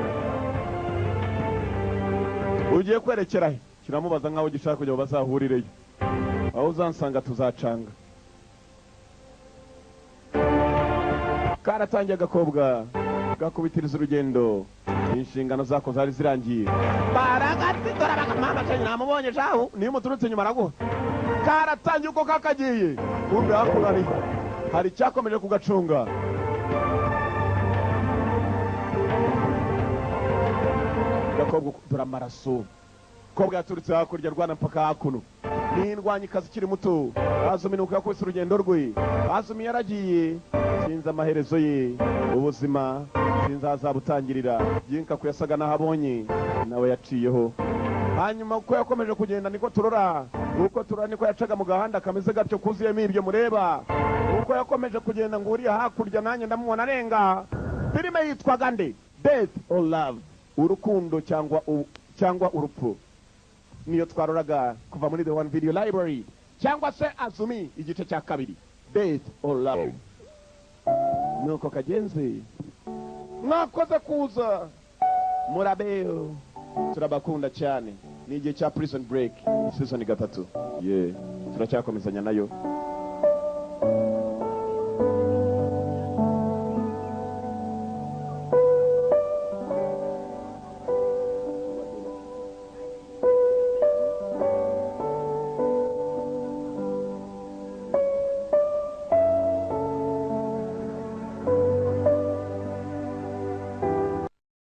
Ugiye kwerekera he? Kiramubaza nkaho gishaka kujya bazahurireyo. Aho uzansanga tuzacanga. Karatangiye agakobwa gakubitiriza urugendo. Inshingano zako zari zirangiye. Baragati dora mama cyane namubonye jaho niyo muturutse nyuma raguha. Karatangiye uko kakagiye. Kumbe hakurari. Hari cyakomeje kugacunga. Gakobwa dora maraso. Kobwa yaturutse hakurya rwana mpaka hakuno. N'indwanyi kazi kiri muto. Azumi nuko yakubise urugendo rwe. Azumi yaragiye. Sinzi amaherezo ye. Ubuzima sinzazabutangirira. Yinka kuyasaga nahabonye. Nawe yaciyeho. Hanyuma uko yakomeje kugenda niko turora. Uko turora niko yacaga mu gahanda kameze gatyo kuzuyemo ibyo mureba. Uko yakomeje kugenda nguriya hakurya nanjye ndamubona arenga. Filime yitwaga nde? Death or Love. Urukundo cyangwa urupfu. Niyo twaroraga kuva muri The One Video Library cyangwa se Azumi igice cya kabiri. Death or Love. Nuko kagenze mwakoze kuza murabeyo turabakunda cyane. Ni igihe cya Prison Break season 3. Turacyakomezanya nayo.